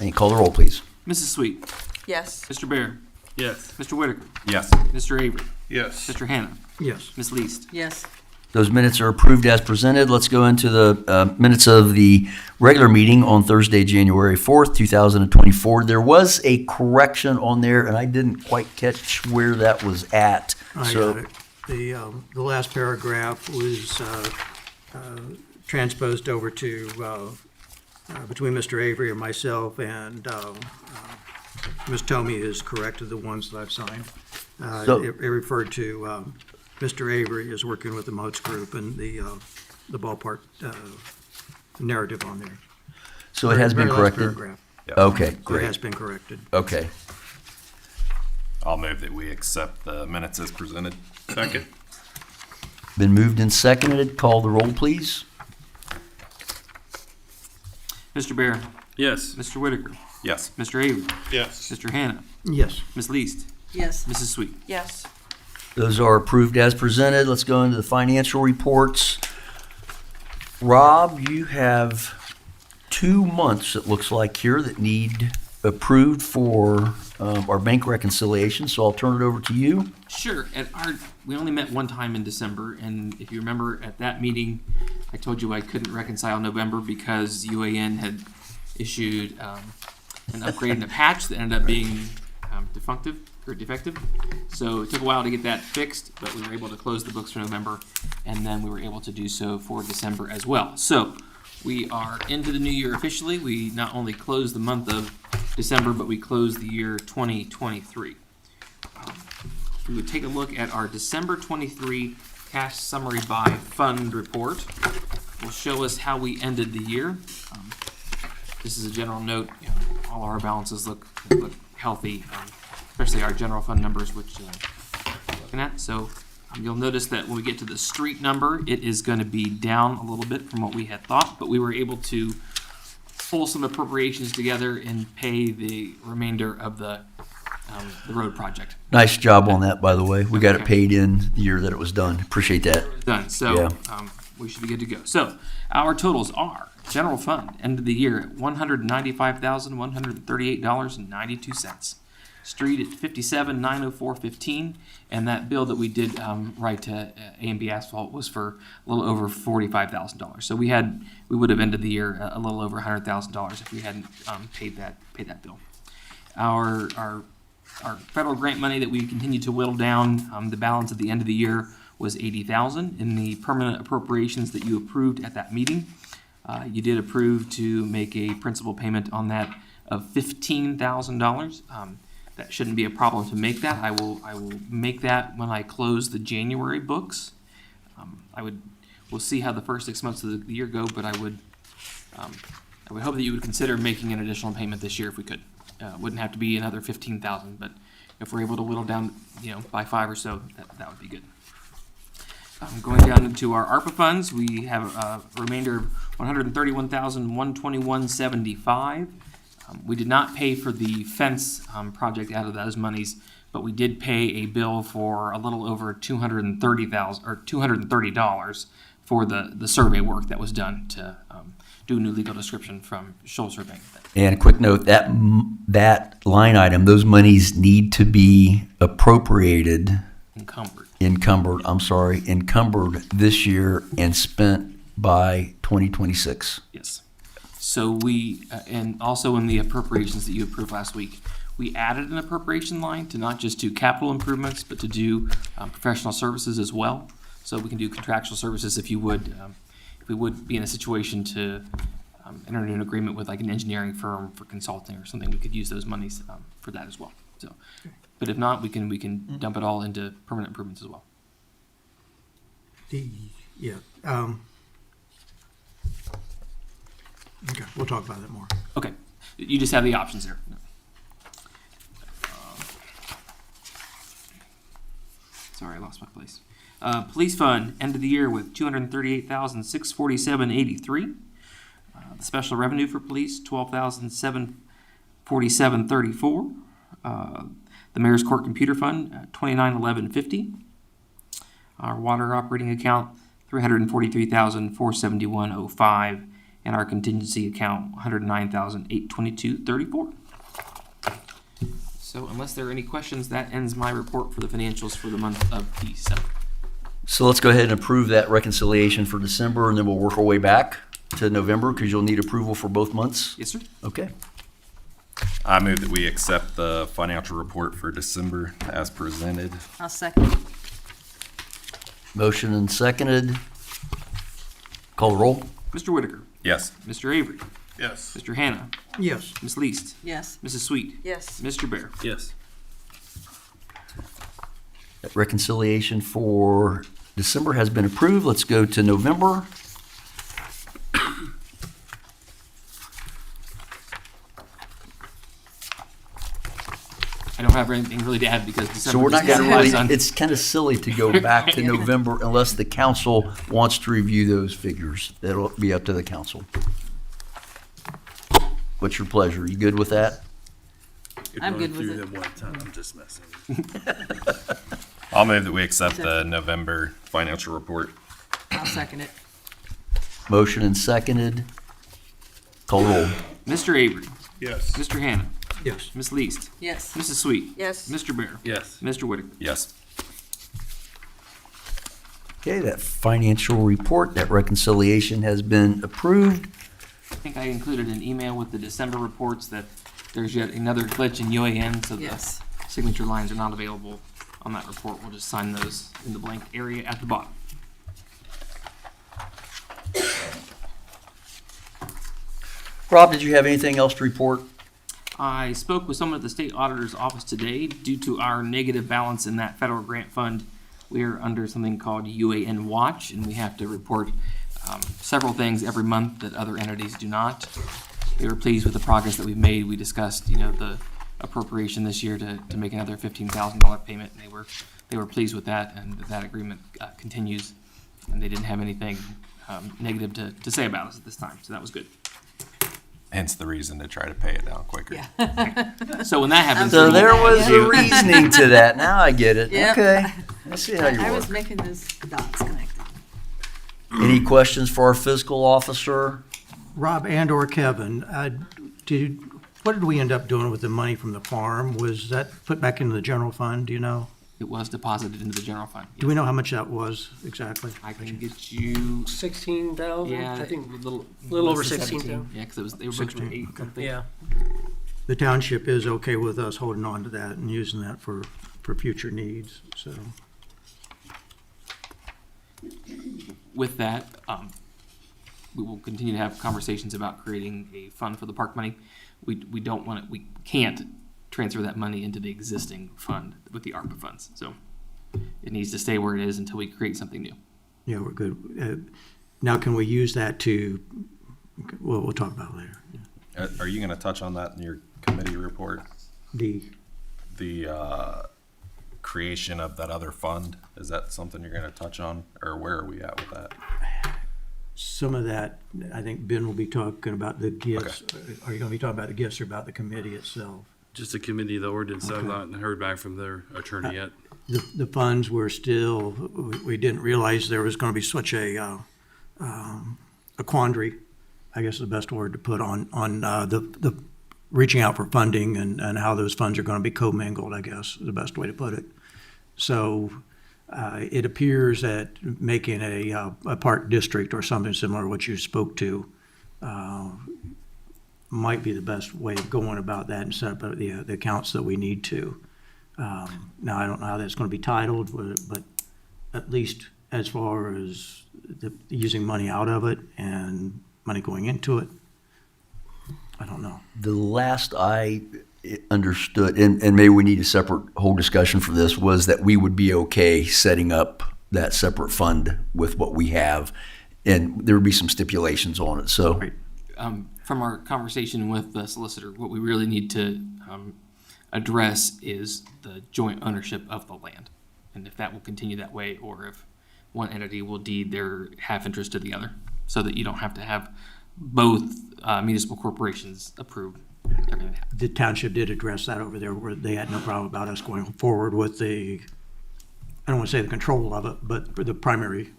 [SPEAKER 1] And call the roll, please.
[SPEAKER 2] Mrs. Sweet.
[SPEAKER 3] Yes.
[SPEAKER 2] Mr. Bear.
[SPEAKER 5] Yes.
[SPEAKER 2] Mr. Whitaker.
[SPEAKER 5] Yes.
[SPEAKER 2] Mr. Avery.
[SPEAKER 5] Yes.
[SPEAKER 2] Mr. Hannah.
[SPEAKER 11] Yes.
[SPEAKER 2] Ms. Least.
[SPEAKER 3] Yes.
[SPEAKER 1] Those minutes are approved as presented. Let's go into the minutes of the regular meeting on Thursday, January 4th, 2024. There was a correction on there, and I didn't quite catch where that was at.
[SPEAKER 11] I got it. The last paragraph was transposed over to between Mr. Avery and myself, and Ms. Tomey is corrected the ones that I've signed.
[SPEAKER 1] So-
[SPEAKER 11] It referred to Mr. Avery is working with the Moats Group and the ballpark narrative on there.
[SPEAKER 1] So it has been
[SPEAKER 11] Very last
[SPEAKER 1] corrected?
[SPEAKER 11] paragraph.
[SPEAKER 1] Okay,
[SPEAKER 11] So it
[SPEAKER 1] great.
[SPEAKER 11] has been corrected.
[SPEAKER 1] Okay.
[SPEAKER 5] I'll move that we accept the minutes as presented. Second.
[SPEAKER 1] Been moved and seconded. Call the roll, please.
[SPEAKER 2] Mr. Bear.
[SPEAKER 5] Yes.
[SPEAKER 2] Mr. Whitaker.
[SPEAKER 5] Yes.
[SPEAKER 2] Mr. Avery.
[SPEAKER 5] Yes.
[SPEAKER 2] Mr. Hannah.
[SPEAKER 11] Yes.
[SPEAKER 2] Ms. Least.
[SPEAKER 3] Yes.
[SPEAKER 2] Mrs. Sweet.
[SPEAKER 3] Yes.
[SPEAKER 1] Those are approved as presented. Let's go into the financial reports. Rob, you have 2 months, it looks like here, that need approved for our bank reconciliation, so I'll turn it over to you.
[SPEAKER 2] Sure. We only met one time in December, and if you remember at that meeting, I told you I couldn't reconcile November because UAN had issued an upgrade and a patch that ended up being defective. So it took a while to get that fixed, but we were able to close the books for November, and then we were able to do so for December as well. So we are into the new year officially. We not only closed the month of December, but we closed the year 2023. We would take a look at our December 23 cash summary by fund report. Will show us how we ended the year. This is a general note. All our balances look healthy, especially our general fund numbers, which we're looking at. So you'll notice that when we get to the street number, it is going to be down a little bit from what we had thought, but we were able to pull some appropriations together and pay the remainder of the road project.
[SPEAKER 1] Nice job on that, by the way. We got it
[SPEAKER 2] Okay.
[SPEAKER 1] paid in the year that it was done. Appreciate that.
[SPEAKER 2] Done. So
[SPEAKER 1] Yeah.
[SPEAKER 2] we should be good to go. So our totals are general fund end of the year at $195,138.92. Street at $57,904.15, and that bill that we did write to A&B Asphalt was for a little over $45,000. So we would have ended the year a little over $100,000 if we hadn't paid that bill. Our federal grant money that we continue to whittle down, the balance at the end of the year was $80,000 in the permanent appropriations that you approved at that meeting. You did approve to make a principal payment on that of $15,000. That shouldn't be a problem to make that. I will make that when I close the January books. We'll see how the first 6 months of the year go, but I would hope that you would consider making an additional payment this year if we could. Wouldn't have to be another $15,000, but if we're able to whittle down, by 5 or so, that would be good. Going down into our ARPA funds, we have a remainder of $131,121.75. We did not pay for the fence project out of those monies, but we did pay a bill for a little over $230 for the survey work that was done to do a new legal description from Shoal Surveying.
[SPEAKER 1] And a quick note, that line item, those monies need to be appropriated, encumbered this year and spent by 2026.
[SPEAKER 2] Yes. So we, and also in the appropriations that you approved last week, we added an appropriation line to not just do capital improvements, but to do professional services as well. So we can do contractual services if we would be in a situation to enter into an agreement with like an engineering firm for consulting or something, we could use those monies for that as well. So, but if not, we can dump it all into permanent improvements as well.
[SPEAKER 11] Okay, we'll talk about that more.
[SPEAKER 2] Okay, you just have the options there. Sorry, I lost my place. Police fund, end of the year with $238,647.83. The special revenue for police, $12,747.34. The mayor's court computer fund, $29,1150. Our water operating account, $343,471.05. And our contingency account, $109,822.34. So unless there are any questions, that ends my report for the financials for the month of December.
[SPEAKER 1] So let's go ahead and approve that reconciliation for December, and then we'll work our way back to November, because you'll need approval for both months.
[SPEAKER 2] Yes, sir.
[SPEAKER 1] Okay.
[SPEAKER 5] I move that we accept the financial report for December as presented.
[SPEAKER 3] I'll second.
[SPEAKER 1] Motion and seconded. Call the roll.
[SPEAKER 2] Mr. Whitaker.
[SPEAKER 5] Yes.
[SPEAKER 2] Mr. Avery.
[SPEAKER 5] Yes.
[SPEAKER 2] Mr. Hannah.
[SPEAKER 11] Yes.
[SPEAKER 2] Ms. Least.
[SPEAKER 3] Yes.
[SPEAKER 2] Mrs. Sweet.
[SPEAKER 3] Yes.
[SPEAKER 2] Mr. Bear.
[SPEAKER 5] Yes.
[SPEAKER 1] That reconciliation for December has been approved. Let's go to November.
[SPEAKER 2] I don't have anything really to add because December.
[SPEAKER 1] So we're not
[SPEAKER 2] just
[SPEAKER 1] going to
[SPEAKER 2] got
[SPEAKER 1] really,
[SPEAKER 2] done.
[SPEAKER 1] it's kind of silly to go back to November unless the council wants to review those figures. That'll be up to the council. What's your pleasure? You good with that?
[SPEAKER 3] I'm good with it.
[SPEAKER 12] One time, I'm just messing.
[SPEAKER 5] I'll move that we accept the November financial report.
[SPEAKER 3] I'll second it.
[SPEAKER 1] Motion and seconded. Call roll.
[SPEAKER 2] Mr. Avery.
[SPEAKER 12] Yes.
[SPEAKER 2] Mr. Hannah.
[SPEAKER 11] Yes.
[SPEAKER 2] Ms. Least.
[SPEAKER 3] Yes.
[SPEAKER 2] Mrs. Sweet.
[SPEAKER 3] Yes.
[SPEAKER 2] Mr. Bear.
[SPEAKER 12] Yes.
[SPEAKER 2] Mr. Whitaker.
[SPEAKER 5] Yes.
[SPEAKER 1] Okay, that financial report, that reconciliation has been approved.
[SPEAKER 2] I think I included an email with the December reports that there's yet another glitch in UAN, so the
[SPEAKER 3] Yes.
[SPEAKER 2] signature lines are not available on that report. We'll just sign those in the blank area at the bottom.
[SPEAKER 1] Rob, did you have anything else to report?
[SPEAKER 2] I spoke with someone at the state auditor's office today. Due to our negative balance in that federal grant fund, we are under something called UAN Watch, and we have to report several things every month that other entities do not. They were pleased with the progress that we've made. We discussed, the appropriation this year to make another $15,000 payment, and they were pleased with that, and that agreement continues, and they didn't have anything negative to say about us at this time, so that was good.
[SPEAKER 5] Hence the reason to try to pay it down quicker.
[SPEAKER 3] Yeah.
[SPEAKER 2] So when that happens,
[SPEAKER 1] So there was
[SPEAKER 3] Yeah.
[SPEAKER 1] a reasoning to that. Now I get it.
[SPEAKER 3] Yep.
[SPEAKER 1] Okay. Let's see how you
[SPEAKER 3] I was
[SPEAKER 1] work.
[SPEAKER 3] making those dots connected.
[SPEAKER 1] Any questions for our fiscal officer?
[SPEAKER 11] Rob and/or Kevin, what did we end up doing with the money from the farm? Was that put back into the general fund, do you know?
[SPEAKER 2] it was deposited into the general fund.
[SPEAKER 11] Do we know how much that was exactly?
[SPEAKER 2] I can get you,
[SPEAKER 4] 16,000,
[SPEAKER 2] yeah,
[SPEAKER 4] I think,
[SPEAKER 2] a little
[SPEAKER 4] little over
[SPEAKER 2] less than
[SPEAKER 4] 16,000.
[SPEAKER 2] Yeah, because they were booked at 8 something.
[SPEAKER 4] Yeah.
[SPEAKER 11] The township is okay with us holding on to that and using that for future needs, so.
[SPEAKER 2] With that, we will continue to have conversations about creating a fund for the park money. We don't want it, we can't transfer that money into the existing fund with the ARPA funds. So it needs to stay where it is until we create something new.
[SPEAKER 11] Yeah, we're good. Now, can we use that to, well, we'll talk about it later.
[SPEAKER 5] Are you going to touch on that in your committee report?
[SPEAKER 11] The,
[SPEAKER 5] Creation of that other fund, is that something you're going to touch on, or where are we at with that?
[SPEAKER 11] Some of that, I think Ben will be talking about the gifts. Are you going to be talking about the gifts or about the committee itself?
[SPEAKER 12] Just the committee, the ordinance, I've
[SPEAKER 11] Okay.
[SPEAKER 12] not heard back from their attorney yet.
[SPEAKER 11] The funds were still, we didn't realize there was going to be such a quandary, I guess is the best word to put on the reaching out for funding and how those funds are going to be commingled, I guess is the best way to put it. So it appears that making a park district or something similar to what you spoke to might be the best way of going about that and set up the accounts that we need to. Now, I don't know how that's going to be titled, but at least as far as using money out of it and money going into it, I don't know.
[SPEAKER 1] The last I understood, and maybe we need a separate whole discussion for this, was that we would be okay setting up that separate fund with what we have, and there would be some stipulations on it. So,
[SPEAKER 11] Right.
[SPEAKER 2] From our conversation with the solicitor, what we really need to address is the joint ownership of the land, and if that will continue that way, or if one entity will deed their half interest to the other, so that you don't have to have both municipal corporations approve everything.
[SPEAKER 11] The township did address that over there, where they had no problem about us going forward with the, I don't want to say the control of it, but the primary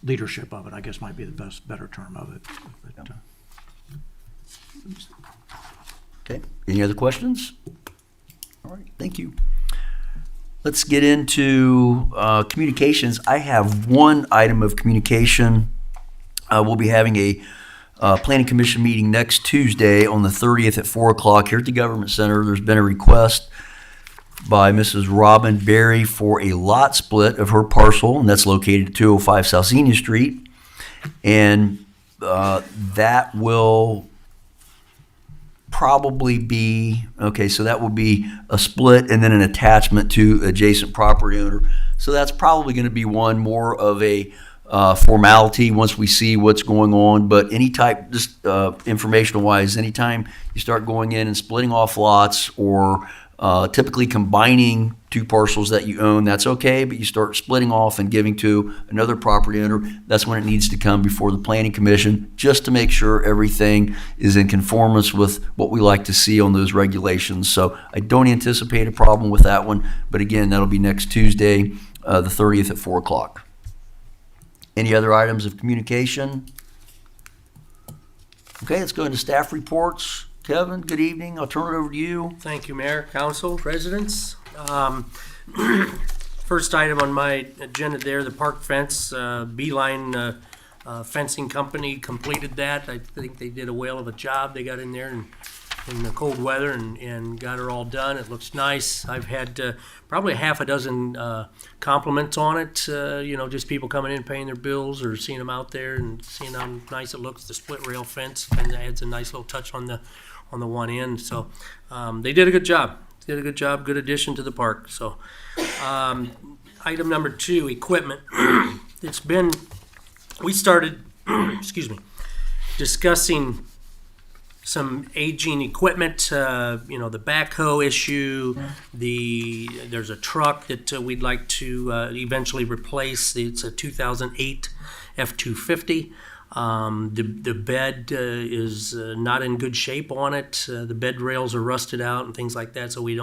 [SPEAKER 11] leadership of it, I guess might be the better term of it. But,
[SPEAKER 1] okay, any other questions? All right, thank you. Let's get into communications. I have one item of communication. We'll be having a planning commission meeting next Tuesday on the 30th at 4 o'clock here at the Government Center. There's been a request by Mrs. Robin Berry for a lot split of her parcel, and that's located at 205 South Xenia Street. And that will probably be, okay, so that will be a split and then an attachment to adjacent property owner. So that's probably going to be one more of a formality once we see what's going on. But any type, just informational wise, anytime you start going in and splitting off lots or typically combining two parcels that you own, that's okay, but you start splitting off and giving to another property owner, that's when it needs to come before the Planning Commission, just to make sure everything is in conformance with what we like to see on those regulations. So I don't anticipate a problem with that one, but again, that'll be next Tuesday, the 30th at 4 o'clock. Any other items of communication? Okay, let's go into staff reports. Kevin, good evening. I'll turn it over to you.
[SPEAKER 4] Thank you, Mayor, Council, residents. First item on my agenda there, the park fence, Beeline Fencing Company completed that. I think they did a whale of a job. They got in there in the cold weather and got her all done. It looks nice. I've had probably half a dozen compliments on it, just people coming in, paying their bills or seeing them out there and seeing how nice it looks. The split rail fence kind of adds a nice little touch on the one end. So they did a good job. Good addition to the park. So item number 2, equipment. We started, discussing some aging equipment, the backhoe issue, there's a truck that we'd like to eventually replace. It's a 2008 F-250. The bed is not in good shape on it. The bed rails are rusted out and things like that, so we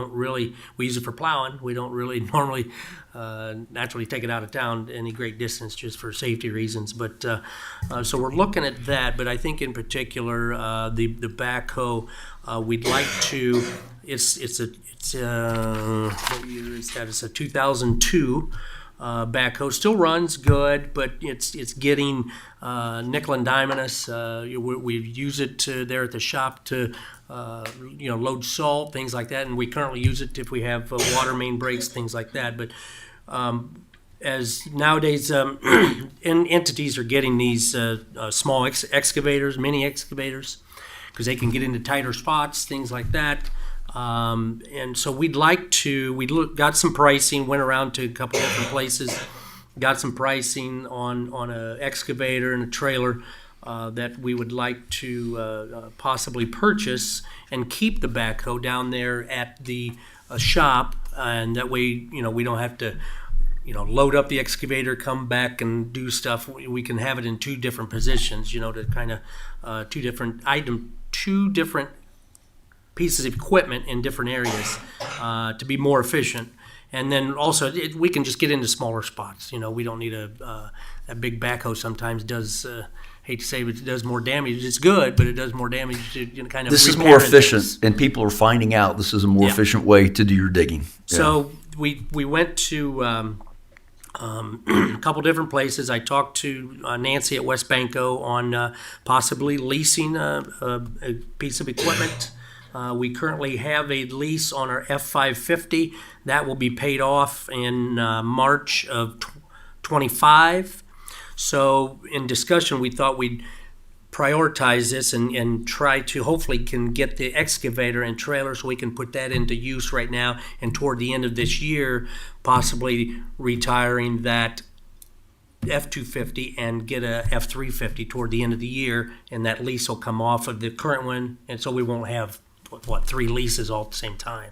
[SPEAKER 4] use it for plowing. We don't really normally naturally take it out of town any great distance just for safety reasons. But so we're looking at that, but I think in particular the backhoe, we'd like to, it's what year is that? It's a 2002 backhoe. Still runs good, but it's getting nickel and diming us. We use it there at the shop to load salt, things like that, and we currently use it if we have water main breaks, things like that. But as nowadays entities are getting these small excavators, mini excavators, because they can get into tighter spots, things like that. And so we'd like to, got some pricing, went around to a couple different places, got some pricing on a excavator and a trailer that we would like to possibly purchase and keep the backhoe down there at the shop, and that way, we don't have to, load up the excavator, come back and do stuff. We can have it in two different positions, to kind of two different pieces of equipment in different areas to be more efficient. And then also we can just get into smaller spots. We don't need a big backhoe. Sometimes does. Hate to say, but it does more damage. It's good, but it does more damage to kind of.
[SPEAKER 1] This is
[SPEAKER 4] repair
[SPEAKER 1] more
[SPEAKER 4] and
[SPEAKER 1] efficient,
[SPEAKER 4] things.
[SPEAKER 1] and people are finding out this is a more
[SPEAKER 4] Yeah.
[SPEAKER 1] efficient way to do your digging.
[SPEAKER 4] So we went to a couple different places. I talked to Nancy at West Banco on possibly leasing a piece of equipment. We currently have a lease on our F550 that will be paid off in March of 25. So in discussion, we thought we'd prioritize this and try to hopefully can get the excavator and trailer so we can put that into use right now, and toward the end of this year, possibly retiring that F250 and get a F350 toward the end of the year, and that lease will come off of the current one, and so we won't have, three leases all at the same time.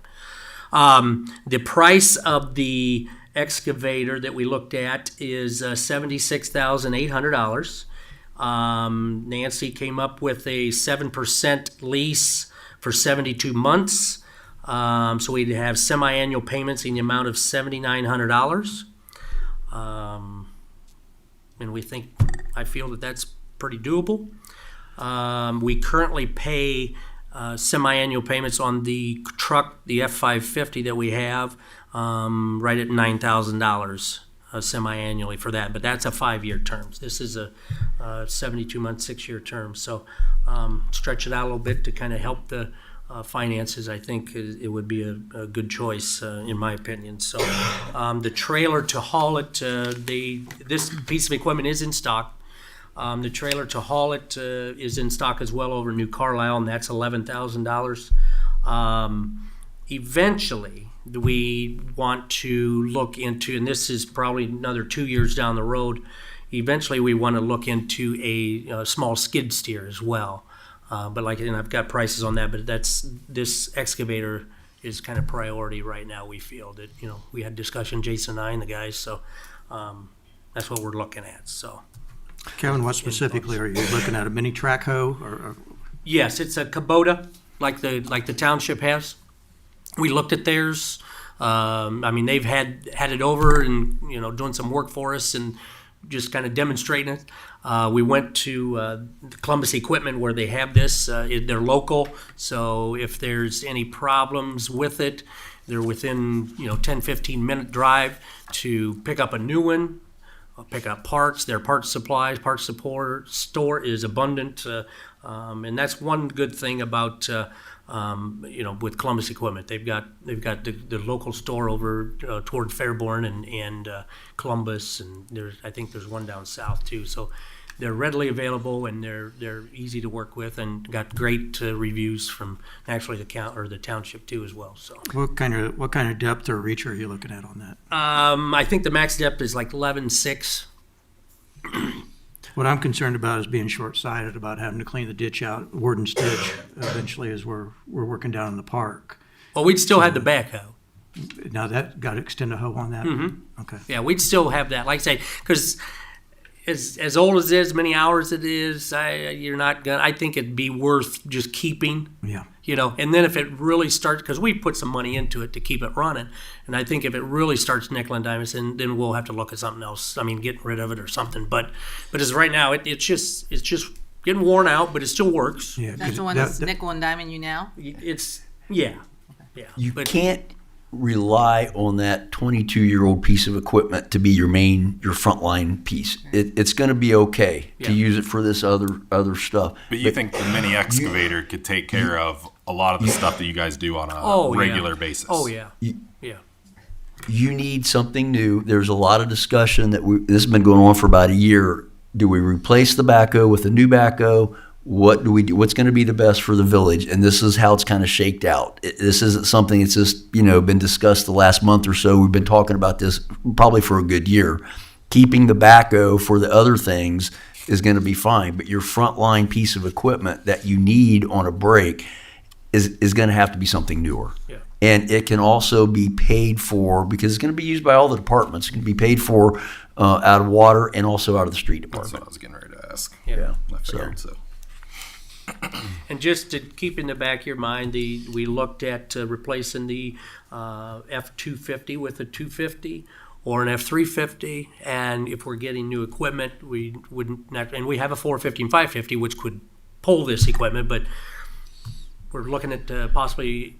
[SPEAKER 4] The price of the excavator that we looked at is $76,800. Nancy came up with a 7% lease for 72 months. So we'd have semi-annual payments in the amount of $7,900. And I feel that that's pretty doable. We currently pay semi-annual payments on the truck, the F550 that we have, right at $9,000 semi-annually for that. But that's a 5-year term. This is a 72-month, 6-year term. So stretch it out a little bit to kind of help the finances. I think it would be a good choice in my opinion. So the trailer to haul it, this piece of equipment is in stock. The trailer to haul it is in stock as well over New Carlisle, and that's $11,000. Eventually, we want to look into, and this is probably another 2 years down the road, eventually we want to look into a small skid steer as well. But and I've got prices on that, but this excavator is kind of priority right now. We feel that, we had discussion, Jason and I and the guys, so that's what we're looking at, so.
[SPEAKER 11] Kevin, what specifically are you looking at? A mini track hoe or?
[SPEAKER 4] Yes, it's a Kubota, like the township has. We looked at theirs. They've had it over and doing some work for us and just kind of demonstrating it. We went to Columbus Equipment where they have this. They're local, so if there's any problems with it, they're within 10-15 minute drive to pick up a new one. Pick up parts. Their parts supplies, parts support store is abundant, and that's one good thing about with Columbus Equipment. They've got the local store over toward Fairborn and Columbus, and I think there's one down south too. So they're readily available and they're easy to work with, and got great reviews from actually the township too as well. So
[SPEAKER 11] What kind of depth or reach are you looking at on that?
[SPEAKER 4] I think the max depth is like 11.6.
[SPEAKER 11] What I'm concerned about is being short-sighted about having to clean the ditch out, Warden's ditch, eventually as we're working down in the park.
[SPEAKER 4] Well, we'd still have the backhoe.
[SPEAKER 11] Now that got to extend a hoe on that?
[SPEAKER 4] Mm-hmm.
[SPEAKER 11] Okay.
[SPEAKER 4] Yeah, we'd still have that. Like I say, because as old as it is, many hours it is, I think it'd be worth just keeping.
[SPEAKER 11] Yeah.
[SPEAKER 4] And then if it really starts, because we put some money into it to keep it running, and I think if it really starts nickel and diamond, then we'll have to look at something else. Getting rid of it or something. But as right now, it's just getting worn out, but it still works.
[SPEAKER 11] Yeah.
[SPEAKER 3] That's the one that's nickel and diamond you now?
[SPEAKER 4] Yeah.
[SPEAKER 1] You can't rely on that 22-year-old piece of equipment to be your frontline piece. It's going to be okay to use it for this other stuff.
[SPEAKER 5] But you think the mini excavator could take care of a lot of the stuff that you guys do on a regular basis?
[SPEAKER 4] Oh, yeah.
[SPEAKER 1] You need something new. There's a lot of discussion this has been going on for about a year. Do we replace the backhoe with a new backhoe? What do we do? What's going to be the best for the village? And this is how it's kind of shaked out. This isn't something that's just, been discussed the last month or so. We've been talking about this probably for a good year. Keeping the backhoe for the other things is going to be fine, but your frontline piece of equipment that you need on a break is going to have to be something newer.
[SPEAKER 4] Yeah.
[SPEAKER 1] And it can also be paid for, because it's going to be used by all the departments, it can be paid for out of water and also out of the street
[SPEAKER 5] That's what
[SPEAKER 1] department.
[SPEAKER 5] I was getting ready to ask.
[SPEAKER 4] Yeah.
[SPEAKER 5] I figured so.
[SPEAKER 4] And just to keep in the back of your mind, we looked at replacing the F-250 with a 250 or an F-350, and if we're getting new equipment, we wouldn't, and we have a 450 and 550, which could pull this equipment, but we're looking at possibly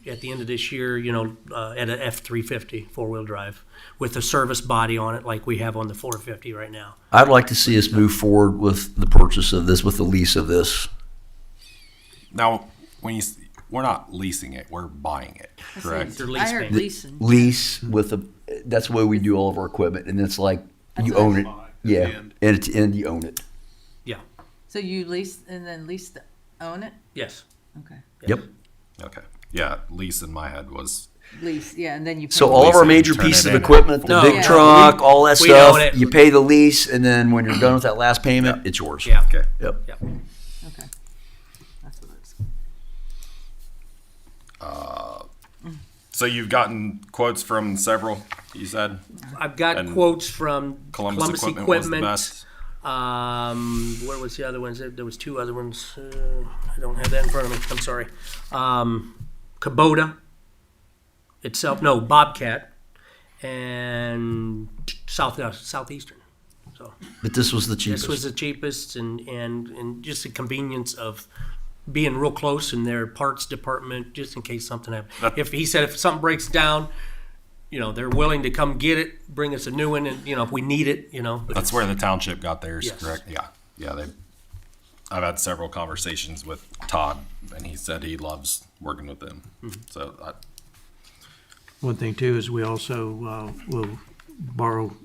[SPEAKER 4] at the end of this year, at an F-350 four-wheel drive with a service body on it like we have on the 450 right now.
[SPEAKER 1] I'd like to see us move forward with the purchase of this, with the lease of this.
[SPEAKER 5] Now, we're not leasing it, we're buying it, correct?
[SPEAKER 4] They're
[SPEAKER 3] I
[SPEAKER 4] lease
[SPEAKER 3] heard
[SPEAKER 4] payment.
[SPEAKER 3] leasing.
[SPEAKER 1] Lease with a, that's the way we do all of our equipment, and it's like, you
[SPEAKER 3] That's
[SPEAKER 1] own it.
[SPEAKER 12] what I-
[SPEAKER 1] Yeah,
[SPEAKER 12] At the end.
[SPEAKER 1] and at the end, you own it.
[SPEAKER 4] Yeah,
[SPEAKER 3] So you lease and then lease to own it?
[SPEAKER 4] yes.
[SPEAKER 3] Okay.
[SPEAKER 1] Yep.
[SPEAKER 5] Okay. Yeah, lease in my head was,
[SPEAKER 3] Lease, yeah, and then you.
[SPEAKER 1] So
[SPEAKER 3] pay-
[SPEAKER 1] all of our
[SPEAKER 5] Lease it,
[SPEAKER 1] major
[SPEAKER 5] turn
[SPEAKER 1] pieces
[SPEAKER 5] it
[SPEAKER 1] of
[SPEAKER 5] in.
[SPEAKER 1] equipment, the
[SPEAKER 4] No,
[SPEAKER 1] big
[SPEAKER 3] yeah.
[SPEAKER 1] truck, all that
[SPEAKER 4] we
[SPEAKER 1] stuff,
[SPEAKER 4] own it.
[SPEAKER 1] you pay the lease, and then when you're done with that last payment, it's yours.
[SPEAKER 4] Yeah.
[SPEAKER 5] okay.
[SPEAKER 1] Yep.
[SPEAKER 3] Okay. That's what it is.
[SPEAKER 5] So you've gotten quotes from several, you said?
[SPEAKER 4] I've got
[SPEAKER 5] And
[SPEAKER 4] quotes from
[SPEAKER 5] Columbus Equipment was the best?
[SPEAKER 4] Where was the other ones? There was two other ones. I don't have that in front of me. I'm sorry. Kubota itself, no, Bobcat, and Southeastern. So
[SPEAKER 1] But this was the
[SPEAKER 4] this
[SPEAKER 1] cheapest.
[SPEAKER 4] was the cheapest, and just the convenience of being real close in their parts department, just in case something happens. If he said if something breaks down, they're willing to come get it, bring us a new one, and if we need it, but
[SPEAKER 5] That's where the township got theirs,
[SPEAKER 4] Yes.
[SPEAKER 5] correct? Yeah, yeah. I've had several conversations with Todd, and he said he loves working with them. So
[SPEAKER 11] One thing too is we also will borrow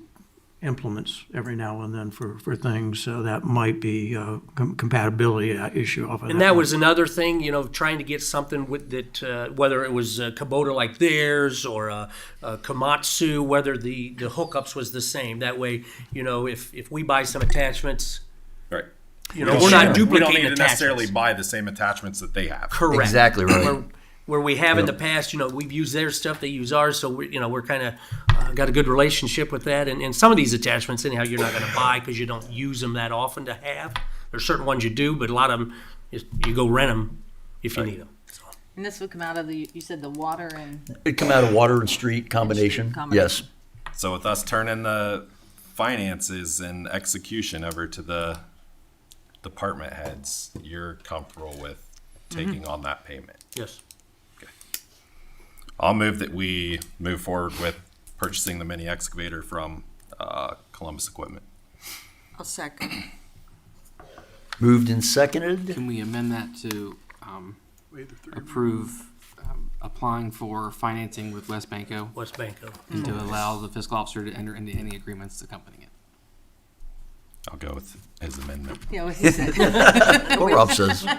[SPEAKER 11] implements every now and then for things, so that might be a compatibility issue off of that.
[SPEAKER 4] And that was another thing, trying to get something with that, whether it was a Kubota like theirs or a Komatsu, whether the hookups was the same. That way, if we buy some attachments,
[SPEAKER 5] right.
[SPEAKER 4] we're not duplicating
[SPEAKER 5] We don't need to
[SPEAKER 4] attachments.
[SPEAKER 5] necessarily buy the same attachments that they have.
[SPEAKER 4] Correct.
[SPEAKER 1] Exactly right.
[SPEAKER 4] Where we have in the past, we've used their stuff, they use ours, so we're kind of got a good relationship with that. And some of these attachments, anyhow, you're not going to buy because you don't use them that often to have. There's certain ones you do, but a lot of them, you go rent them if you need them. So.
[SPEAKER 3] And this would come out of you said the water and,
[SPEAKER 1] It'd come out of water and street combination.
[SPEAKER 3] combination.
[SPEAKER 1] Yes.
[SPEAKER 5] So with us turning the finances and execution over to the department heads, you're comfortable with taking on that payment?
[SPEAKER 4] Yes.
[SPEAKER 5] I'll move that we move forward with purchasing the mini excavator from Columbus Equipment.
[SPEAKER 10] I'll second.
[SPEAKER 1] Moved and seconded.
[SPEAKER 2] Can we amend that to approve applying for financing with West Banco
[SPEAKER 4] West Banco.
[SPEAKER 2] and to allow the fiscal officer to enter into any agreements accompanying it?
[SPEAKER 5] I'll go with his amendment.
[SPEAKER 3] Yeah, what he said.
[SPEAKER 1] What Rob says.
[SPEAKER 10] And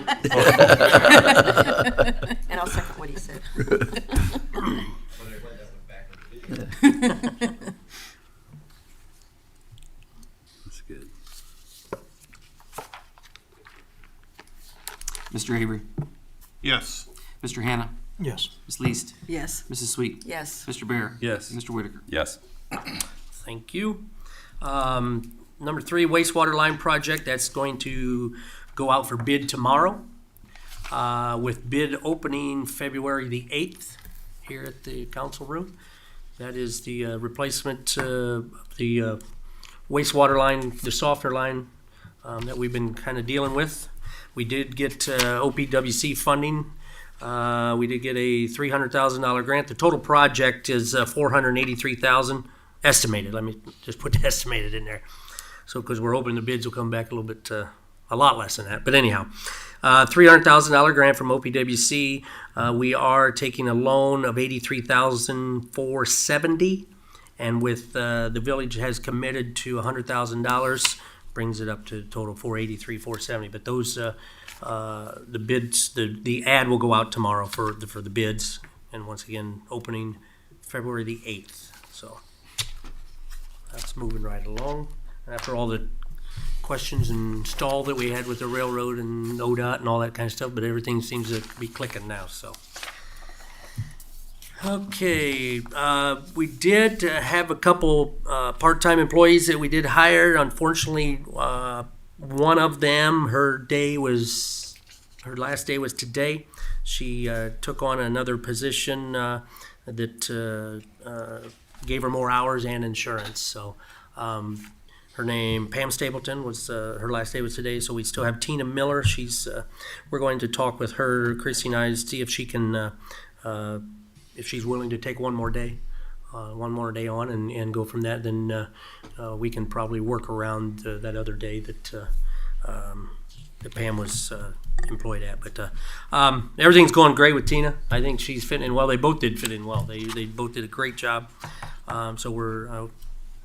[SPEAKER 10] I'll second what he said.
[SPEAKER 12] That's good.
[SPEAKER 2] Mr. Avery,
[SPEAKER 12] Yes.
[SPEAKER 2] Mr. Hannah,
[SPEAKER 11] Yes.
[SPEAKER 2] Ms. Least,
[SPEAKER 3] Yes.
[SPEAKER 2] Mrs. Sweet,
[SPEAKER 10] Yes.
[SPEAKER 2] Mr. Bear.
[SPEAKER 12] Yes.
[SPEAKER 2] Mr. Whitaker.
[SPEAKER 5] Yes.
[SPEAKER 4] Thank you. Number 3, wastewater line project, that's going to go out for bid tomorrow, with bid opening February the 8th here at the council room. That is the replacement of the wastewater line, the softener line that we've been kind of dealing with. We did get OPWC funding. We did get a $300,000 grant. The total project is $483,000 estimated. Let me just put the estimated in there. So, because we're hoping the bids will come back a little bit, a lot less than that. But anyhow, $300,000 grant from OPWC. We are taking a loan of $83,470, and with the village has committed to $100,000, brings it up to a total $483,470. But those the bids, the ad will go out tomorrow for the bids, and once again opening February the 8th. So that's moving right along. After all the questions and stall that we had with the railroad and ODOT and all that kind of stuff, but everything seems to be clicking now, so. Okay, we did have a couple part-time employees that we did hire. Unfortunately, one of them, her last day was today. She took on another position that gave her more hours and insurance. So her name, Pam Stapleton, was her last day was today. So we still have Tina Miller. We're going to talk with her, Chrissy and I, to see if she can. If she's willing to take one more day on and go from that, then we can probably work around that other day that Pam was employed at. But everything's going great with Tina. I think she's fitting in well. They both did fit in well. They both did a great job. So we're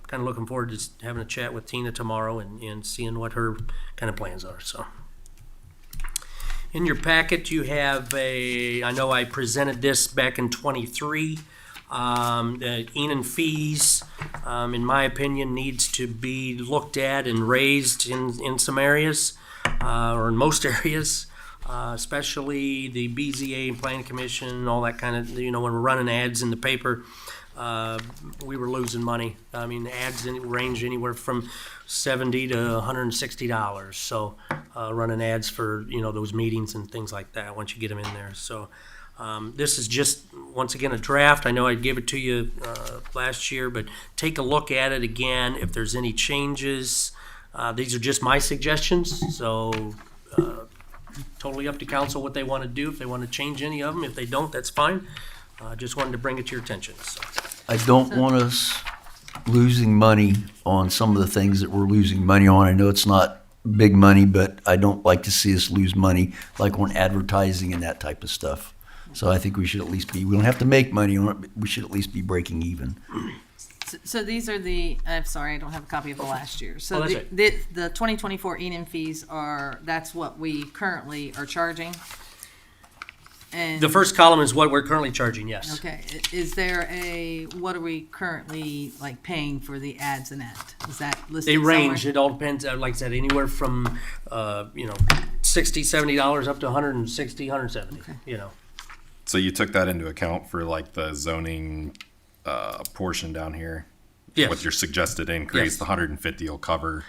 [SPEAKER 4] kind of looking forward to just having a chat with Tina tomorrow and seeing what her kind of plans are. So. In your packet, you have I know I presented this back in '23. The Enon fees, in my opinion, needs to be looked at and raised in some areas, or in most areas, especially the BZA and Planning Commission, all that kind of, when we're running ads in the paper, we were losing money. I mean, ads range anywhere from $70 to $160. So running ads for those meetings and things like that once you get them in there. So this is just once again a draft. I know I gave it to you last year, but take a look at it again. If there's any changes, these are just my suggestions. So totally up to council what they want to do. If they want to change any of them, if they don't, that's fine. Just wanted to bring it to your attention. So.
[SPEAKER 1] I don't want us losing money on some of the things that we're losing money on. I know it's not big money, but I don't like to see us lose money like on advertising and that type of stuff. So I think we should at least we don't have to make money on it, but we should at least be breaking even.
[SPEAKER 3] So these are I'm sorry, I don't have a copy of the last year. So
[SPEAKER 4] that's
[SPEAKER 3] the 2024 Enon fees that's what we currently are charging? And
[SPEAKER 4] The first column is what we're currently charging, yes.
[SPEAKER 3] okay, is there what are we currently paying for the ads and that? Is that listed
[SPEAKER 4] They range.
[SPEAKER 3] somewhere?
[SPEAKER 4] It all depends. Like I said, anywhere from $60, $70 up to $160, $170.
[SPEAKER 3] Okay.
[SPEAKER 5] So you took that into account for like the zoning portion down here?
[SPEAKER 4] Yes.
[SPEAKER 5] With your suggested increase,
[SPEAKER 4] Yes.
[SPEAKER 5] the 150 will cover.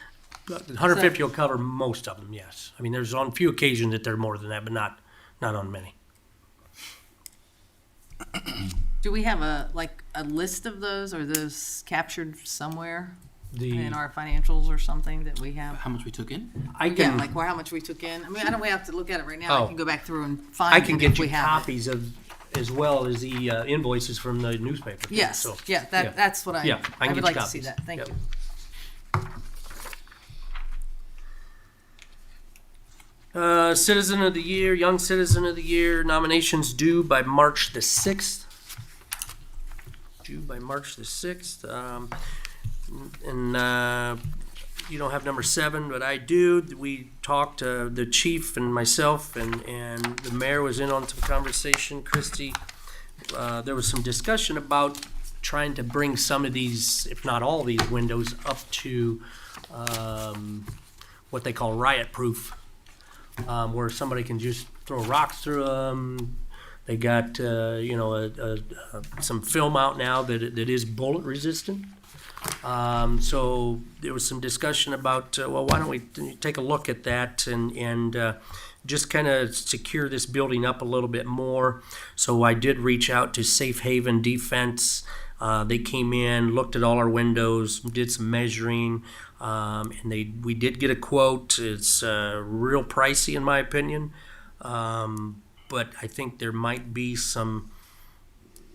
[SPEAKER 4] 150 will cover most of them. Yes. I mean, there's on a few occasions that they're more than that, but not on many.
[SPEAKER 3] Do we have a list of those? Are those captured somewhere in our financials or something that we have?
[SPEAKER 2] How much we took in?
[SPEAKER 4] I can.
[SPEAKER 3] How much we took in? I mean, I don't have to look at it right now.
[SPEAKER 4] Oh.
[SPEAKER 3] I can go back through and find
[SPEAKER 4] I
[SPEAKER 3] it
[SPEAKER 4] can
[SPEAKER 3] if
[SPEAKER 4] get
[SPEAKER 3] we
[SPEAKER 4] you
[SPEAKER 3] have it.
[SPEAKER 4] copies of, as well as the invoices from the newspaper.
[SPEAKER 3] Yes,
[SPEAKER 4] So,
[SPEAKER 3] that's what
[SPEAKER 4] Yeah, I can
[SPEAKER 3] would
[SPEAKER 4] get
[SPEAKER 3] like
[SPEAKER 4] you
[SPEAKER 3] to see
[SPEAKER 4] copies.
[SPEAKER 3] that. Thank
[SPEAKER 4] Yep.
[SPEAKER 3] you.
[SPEAKER 4] Citizen of the Year, Young Citizen of the Year, nominations due by March the 6th. Due by March the 6th. You don't have number 7, but I do. We talked, the chief and myself and the mayor was in on some conversation. Christie, there was some discussion about trying to bring some of these, if not all of these windows, up to what they call riot proof. Where somebody can just throw rocks through them. They got, some film out now that is bullet resistant. So there was some discussion about, why don't we take a look at that and just kind of secure this building up a little bit more. So I did reach out to Safe Haven Defense. They came in, looked at all our windows, did some measuring, and we did get a quote. It's real pricey in my opinion, but I think there might be some,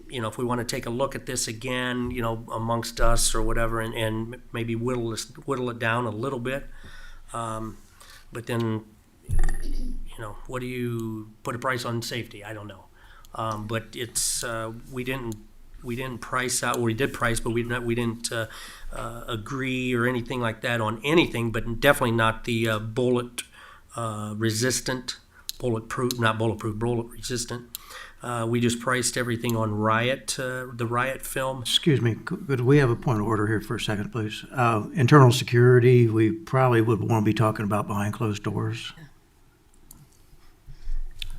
[SPEAKER 4] if we want to take a look at this again, amongst us or whatever, and maybe whittle it down a little bit. But then, what do you put a price on safety? I don't know. But it's we didn't price out, or we did price, but we didn't agree or anything like that on anything, but definitely not the bullet resistant, bullet resistant. We just priced everything on the riot film.
[SPEAKER 11] Excuse me, could we have a point of order here for a second, please? Internal security, we probably would want to be talking about behind closed doors.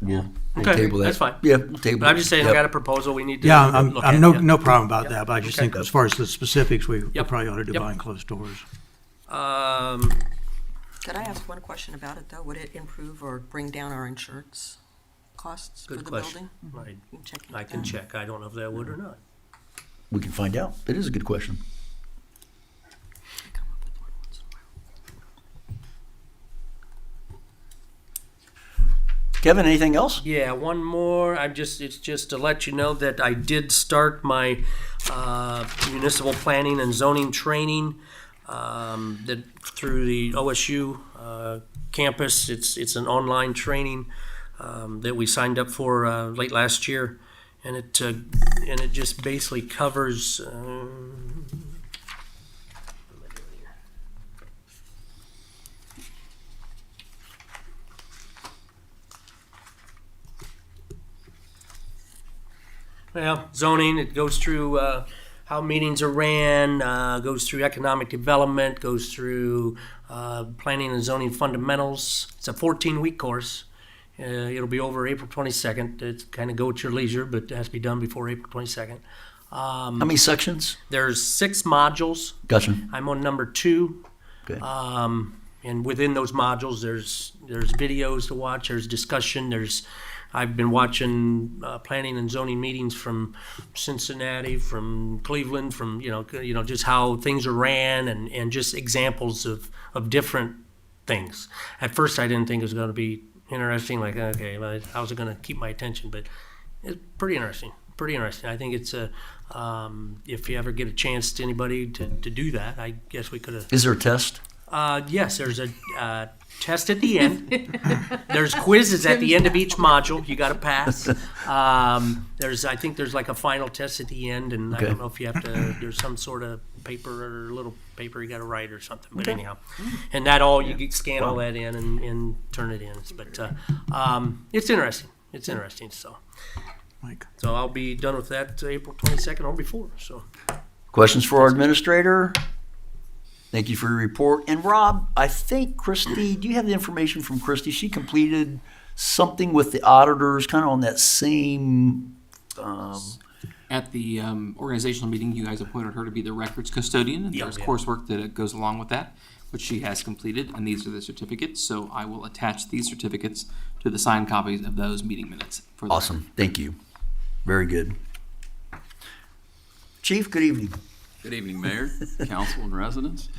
[SPEAKER 1] we'll
[SPEAKER 4] Okay,
[SPEAKER 1] table that.
[SPEAKER 4] that's fine.
[SPEAKER 1] Yeah, we'll table
[SPEAKER 4] But I'm
[SPEAKER 1] it.
[SPEAKER 4] just saying, I
[SPEAKER 1] Yep.
[SPEAKER 4] got a proposal we need to
[SPEAKER 11] Yeah,
[SPEAKER 4] look at.
[SPEAKER 11] I'm no,
[SPEAKER 4] yeah.
[SPEAKER 11] no problem about
[SPEAKER 4] Yep.
[SPEAKER 11] that, but I just
[SPEAKER 4] Okay.
[SPEAKER 11] think as far as the specifics, we
[SPEAKER 4] Yep.
[SPEAKER 11] probably ought to do
[SPEAKER 4] Yep.
[SPEAKER 11] behind closed doors.
[SPEAKER 13] Could I ask one question about it, though? Would it improve or bring down our insurance costs for
[SPEAKER 4] Good
[SPEAKER 13] the
[SPEAKER 4] question.
[SPEAKER 13] building? You can check into
[SPEAKER 4] I can
[SPEAKER 13] that.
[SPEAKER 4] check. I don't know if that would or not.
[SPEAKER 1] We can find out. It is a good question.
[SPEAKER 13] Come up with one once in a while.
[SPEAKER 1] Kevin, anything else?
[SPEAKER 4] Yeah, one more. It's just to let you know that I did start my municipal planning and zoning training that through the OSU campus. It's an online training that we signed up for late last year, and it just basically covers. Well, zoning, it goes through how meetings are ran, goes through economic development, goes through planning and zoning fundamentals. It's a 14-week course. It'll be over April 22nd. It's kind of go at your leisure, but it has to be done before April 22nd.
[SPEAKER 1] How many sections?
[SPEAKER 4] There's 6 modules.
[SPEAKER 1] Gotcha.
[SPEAKER 4] I'm on number 2.
[SPEAKER 1] Okay.
[SPEAKER 4] And within those modules, there's videos to watch. There's discussion. I've been watching planning and zoning meetings from Cincinnati, from Cleveland, from just how things are ran, and just examples of different things. At first, I didn't think it was going to be interesting. Like, okay, well, how's it going to keep my attention? But it's pretty interesting. Pretty interesting. I think it's if you ever get a chance to anybody to do that, I guess we could have.
[SPEAKER 1] Is there a test?
[SPEAKER 4] Yes, there's a test at the end. There's quizzes at the end of each module. You got to pass. I think there's like a final test at the end, and
[SPEAKER 1] Okay.
[SPEAKER 4] I don't know if you have to. There's some sort of paper or little paper you got to write or something. But anyhow, and that all you can scan all that in and turn it in. But it's interesting. It's interesting. So
[SPEAKER 11] Mike.
[SPEAKER 4] I'll be done with that April 22nd or before. So.
[SPEAKER 1] Questions for our administrator? Thank you for your report. And Rob, I think Christy, do you have the information from Christy? She completed something with the auditors, kind of on that same.
[SPEAKER 2] At the organizational meeting, you guys appointed her to be the records custodian, and there's coursework that goes along with that, which she has completed, and these are the certificates. So I will attach these certificates to the signed copies of those meeting minutes. For the
[SPEAKER 1] Awesome. Thank you. Very good. Chief, good evening.
[SPEAKER 14] Good evening, Mayor, Council, and residents.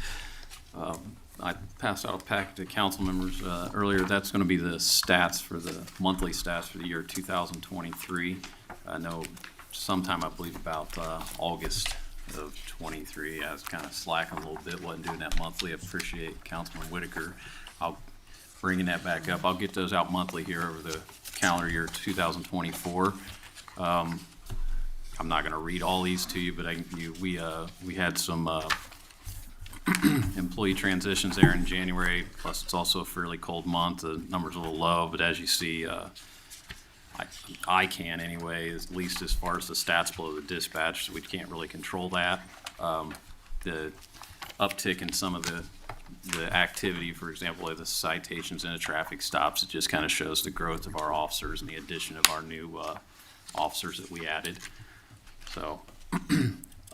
[SPEAKER 14] I passed out a packet to council members earlier. That's going to be the stats for the monthly stats for the year 2023. I know sometime, I believe about August of 23, I was kind of slacking a little bit, wasn't doing that monthly. I appreciate Councilman Whitaker bringing that back up. I'll get those out monthly here over the calendar year 2024. I'm not going to read all these to you, but we had some employee transitions there in January. Plus, it's also a fairly cold month. The number's a little low, but as you see, I can anyway, at least as far as the stats below the dispatch, so we can't really control that. The uptick in some of the activity, for example, like the citations and the traffic stops, it just kind of shows the growth of our officers and the addition of our new officers that we added. So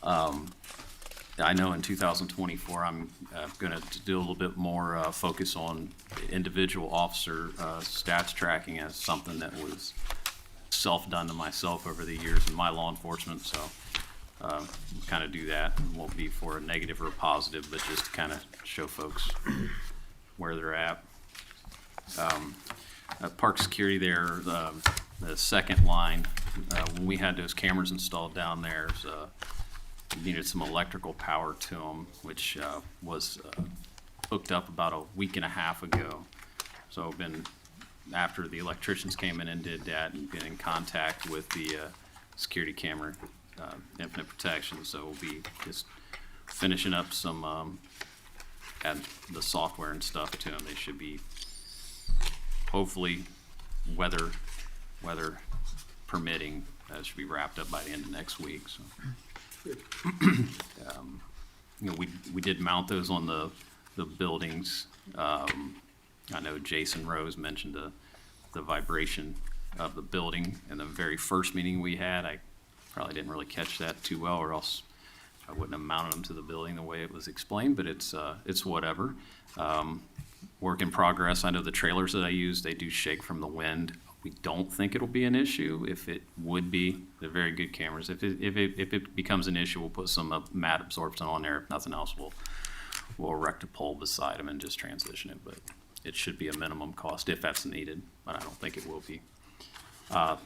[SPEAKER 14] I know in 2024, I'm going to do a little bit more focus on individual officer stats tracking as something that was self-done to myself over the years in my law enforcement. So kind of do that. It won't be for a negative or a positive, but just to kind of show folks where they're at. Park security there, the second line, when we had those cameras installed down there, needed some electrical power to them, which was hooked up about a week and a half ago. So I've been, after the electricians came in and did that, and been in contact with the security camera, Infinite Protection. So we'll be just finishing up some, add the software and stuff to them. They should be, hopefully, weather permitting, should be wrapped up by the end of next week. So. We did mount those on the buildings. I know Jason Rose mentioned the vibration of the building in the very first meeting we had. I probably didn't really catch that too well, or else I wouldn't have mounted them to the building the way it was explained, but it's whatever. Work in progress. I know the trailers that I use, they do shake from the wind. We don't think it'll be an issue. If it would be, they're very good cameras. If it becomes an issue, we'll put some mat absorption on there. If nothing else, we'll erect a pole beside them and just transition it. But it should be a minimum cost if that's needed, but I don't think it will be.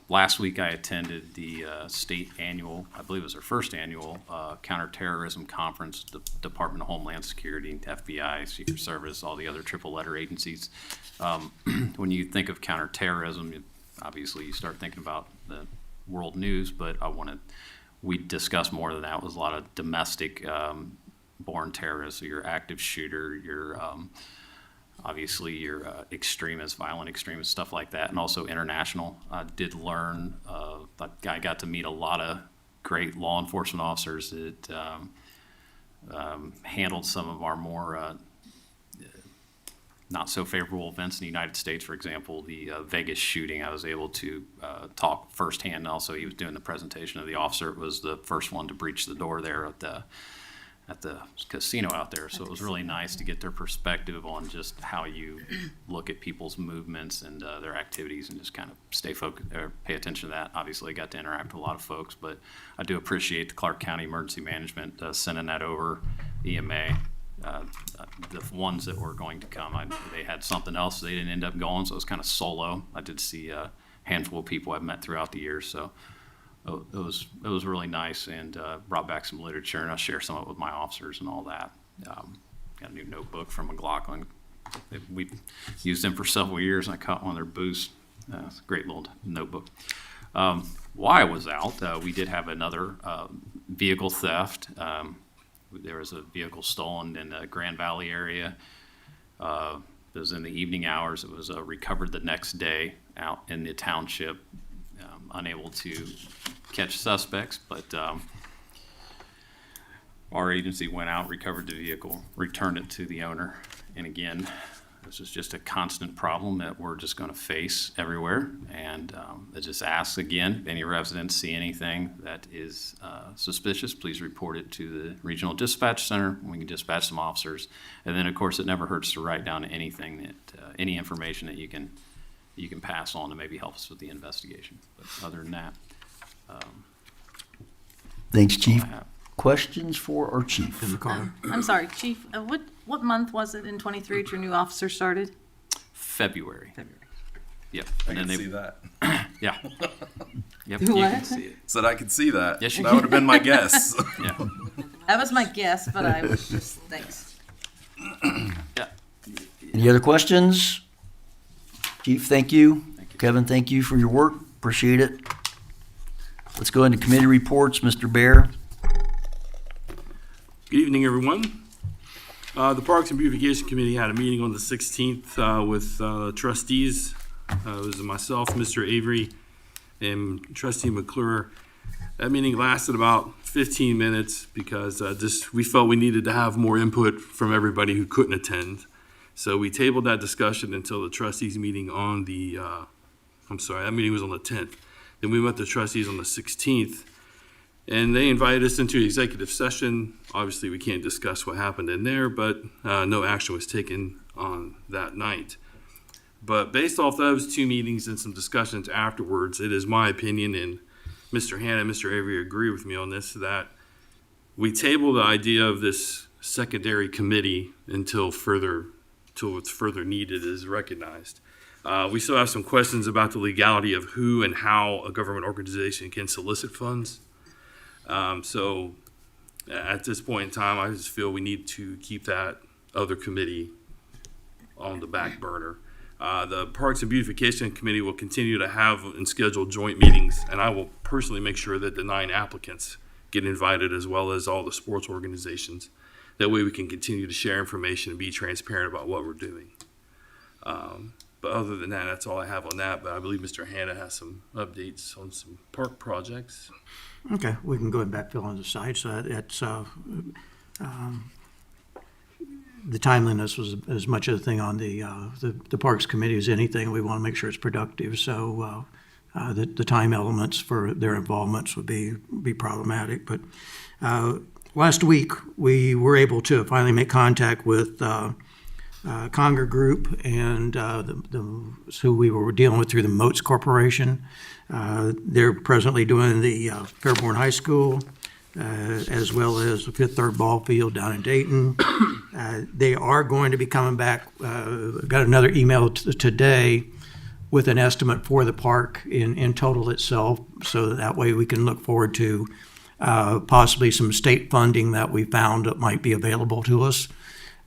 [SPEAKER 14] Last week I attended the state annual, I believe it was their first annual counterterrorism conference, the Department of Homeland Security, FBI, Secret Service, all the other triple letter agencies. When you think of counterterrorism, obviously you start thinking about the world news, but we discussed more than that. It was a lot of domestic born terrorists, so your active shooter, your obviously your extremists, violent extremists, stuff like that, and also international. I did learn, I got to meet a lot of great law enforcement officers that handled some of our more not so favorable events in the United States. For example, the Vegas shooting, I was able to talk firsthand. Also, he was doing the presentation of the officer. It was the first one to breach the door there at the casino out there. So it was really nice to get their perspective on just how you look at people's movements and their activities, and just kind of stay focused or pay attention to that. Obviously, I got to interact with a lot of folks, but I do appreciate the Clark County Emergency Management sending that over, EMA. The ones that were going to come, they had something else. They didn't end up going, so it was kind of solo. I did see a handful of people I've met throughout the years, so it was really nice, and brought back some literature, and I'll share some of it with my officers and all that. Got a new notebook from McLaughlin. We've used them for several years, and I caught one of their booths. It's a great little notebook. While I was out, we did have another vehicle theft. There was a vehicle stolen in the Grand Valley area. It was in the evening hours. It was recovered the next day out in the township. Unable to catch suspects, but our agency went out, recovered the vehicle, returned it to the owner. And again, this is just a constant problem that we're just going to face everywhere. And I just ask again, if any residents see anything that is suspicious, please report it to the Regional Dispatch Center. We can dispatch some officers. And then, of course, it never hurts to write down anything that, any information that you can pass on to maybe help us with the investigation. But other than that,
[SPEAKER 1] Thanks, Chief.
[SPEAKER 14] I have.
[SPEAKER 1] Questions for our chief?
[SPEAKER 11] In the car.
[SPEAKER 3] I'm sorry, Chief, what month was it in '23 that your new officer started?
[SPEAKER 14] February. Yep.
[SPEAKER 5] I
[SPEAKER 14] And then
[SPEAKER 5] can
[SPEAKER 14] they,
[SPEAKER 5] see that.
[SPEAKER 14] yeah. Yep.
[SPEAKER 3] Do
[SPEAKER 14] You
[SPEAKER 3] what?
[SPEAKER 14] can see it.
[SPEAKER 5] Said I could see that.
[SPEAKER 14] Yes, you
[SPEAKER 5] that
[SPEAKER 14] can.
[SPEAKER 5] would have been my guess.
[SPEAKER 14] Yeah.
[SPEAKER 3] That was my guess, but I was just, thanks.
[SPEAKER 14] Yeah.
[SPEAKER 1] Any other questions? Chief, thank you.
[SPEAKER 14] Thank you.
[SPEAKER 1] Kevin, thank you for your work. Appreciate it. Let's go into committee reports. Mr. Bear.
[SPEAKER 12] Good evening, everyone. The Parks and Beautification Committee had a meeting on the 16th with trustees. It was myself, Mr. Avery, and Trustee McClure. That meeting lasted about 15 minutes because we felt we needed to have more input from everybody who couldn't attend. So we tabled that discussion until the trustees meeting on the, that meeting was on the 10th. Then we met the trustees on the 16th, and they invited us into executive session. Obviously, we can't discuss what happened in there, but no action was taken on that night. But based off those two meetings and some discussions afterwards, it is my opinion, and Mr. Hanna and Mr. Avery agree with me on this, that we table the idea of this secondary committee until it's further needed is recognized. We still have some questions about the legality of who and how a government organization can solicit funds. So at this point in time, I just feel we need to keep that other committee on the back burner. The Parks and Beautification Committee will continue to have and schedule joint meetings, and I will personally make sure that the 9 applicants get invited, as well as all the sports organizations. That way we can continue to share information and be transparent about what we're doing. But other than that, that's all I have on that. But I believe Mr. Hanna has some updates on some park projects.
[SPEAKER 11] Okay, we can go ahead and backfill on the side. So that's, the timeliness was as much a thing on the Parks Committee as anything. We want to make sure it's productive. So the time elements for their involvements would be problematic. But last week, we were able to finally make contact with Conger Group and who we were dealing with through the Moats Corporation. They're presently doing the Fairborn High School, as well as the Fifth Third Ball Field down in Dayton. They are going to be coming back. Got another email today with an estimate for the park in total itself, so that way we can look forward to possibly some state funding that we found that might be available to us.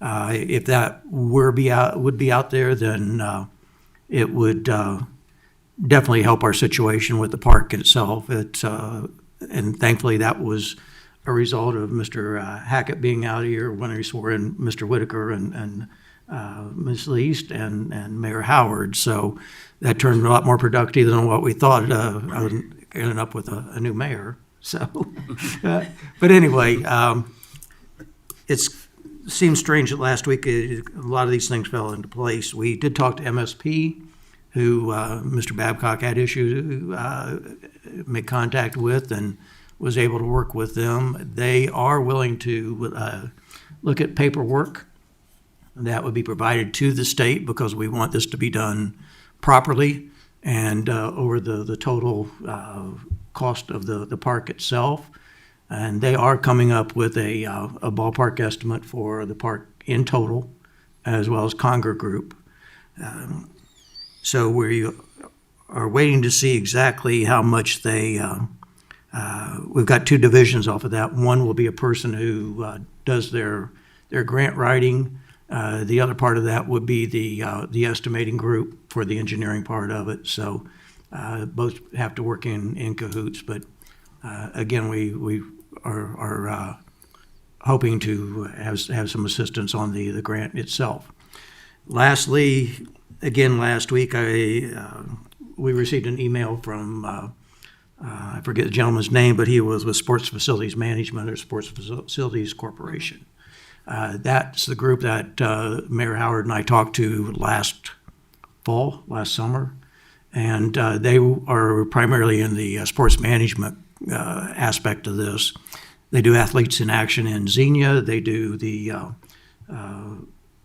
[SPEAKER 11] If that would be out there, then it would definitely help our situation with the park itself. And thankfully, that was a result of Mr. Hackett being out here when he swore in Mr. Whitaker and Ms. Least and Mayor Howard. So that turned a lot more productive than what we thought. I was ending up with a new mayor. So, but anyway, it seems strange that last week a lot of these things fell into place. We did talk to MSP, who Mr. Babcock had issues make contact with and was able to work with them. They are willing to look at paperwork that would be provided to the state because we want this to be done properly and over the total cost of the park itself. And they are coming up with a ballpark estimate for the park in total, as well as Conger Group. So we are waiting to see exactly how much they, we've got two divisions off of that. One will be a person who does their grant writing. The other part of that would be the estimating group for the engineering part of it. So both have to work in cahoots. But again, we are hoping to have some assistance on the grant itself. Lastly, again, last week we received an email from I forget the gentleman's name, but he was with Sports Facilities Management or Sports Facilities Corporation. That's the group that Mayor Howard and I talked to last summer, and they are primarily in the sports management aspect of this. They do Athletes in Action in Xenia. They do the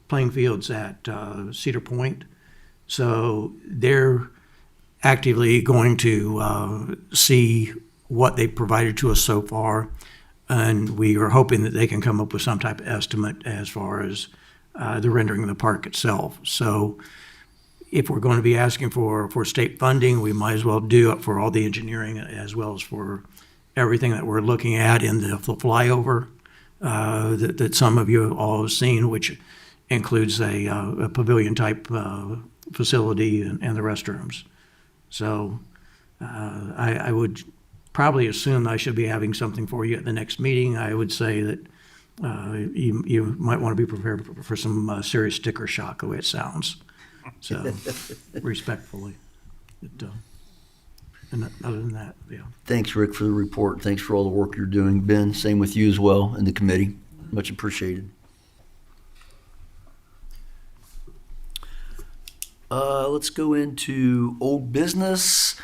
[SPEAKER 11] playing fields at Cedar Point. So they're actively going to see what they've provided to us so far, and we are hoping that they can come up with some type of estimate as far as the rendering of the park itself. So if we're going to be asking for state funding, we might as well do it for all the engineering as well as for everything that we're looking at in the flyover that some of you all have seen, which includes a pavilion-type facility and the restrooms. So I would probably assume I should be having something for you at the next meeting. I would say that you might want to be prepared for some serious sticker shock, the way it sounds. So respectfully. And other than that, yeah.
[SPEAKER 1] Thanks, Rick, for the report. Thanks for all the work you're doing. Ben, same with you as well and the committee. Much appreciated. Let's go into old business.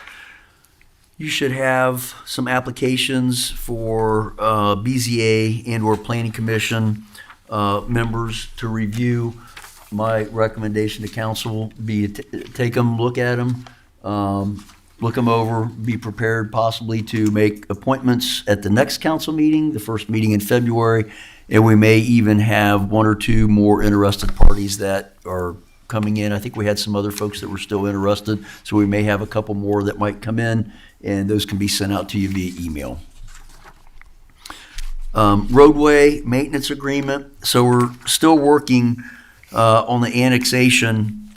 [SPEAKER 1] You should have some applications for BZA and or Planning Commission members to review. My recommendation to council be to take them, look at them, look them over, be prepared possibly to make appointments at the next council meeting, the first meeting in February, and we may even have one or two more interested parties that are coming in. I think we had some other folks that were still interested, so we may have a couple more that might come in, and those can be sent out to you via email. Roadway maintenance agreement. So we're still working on the annexation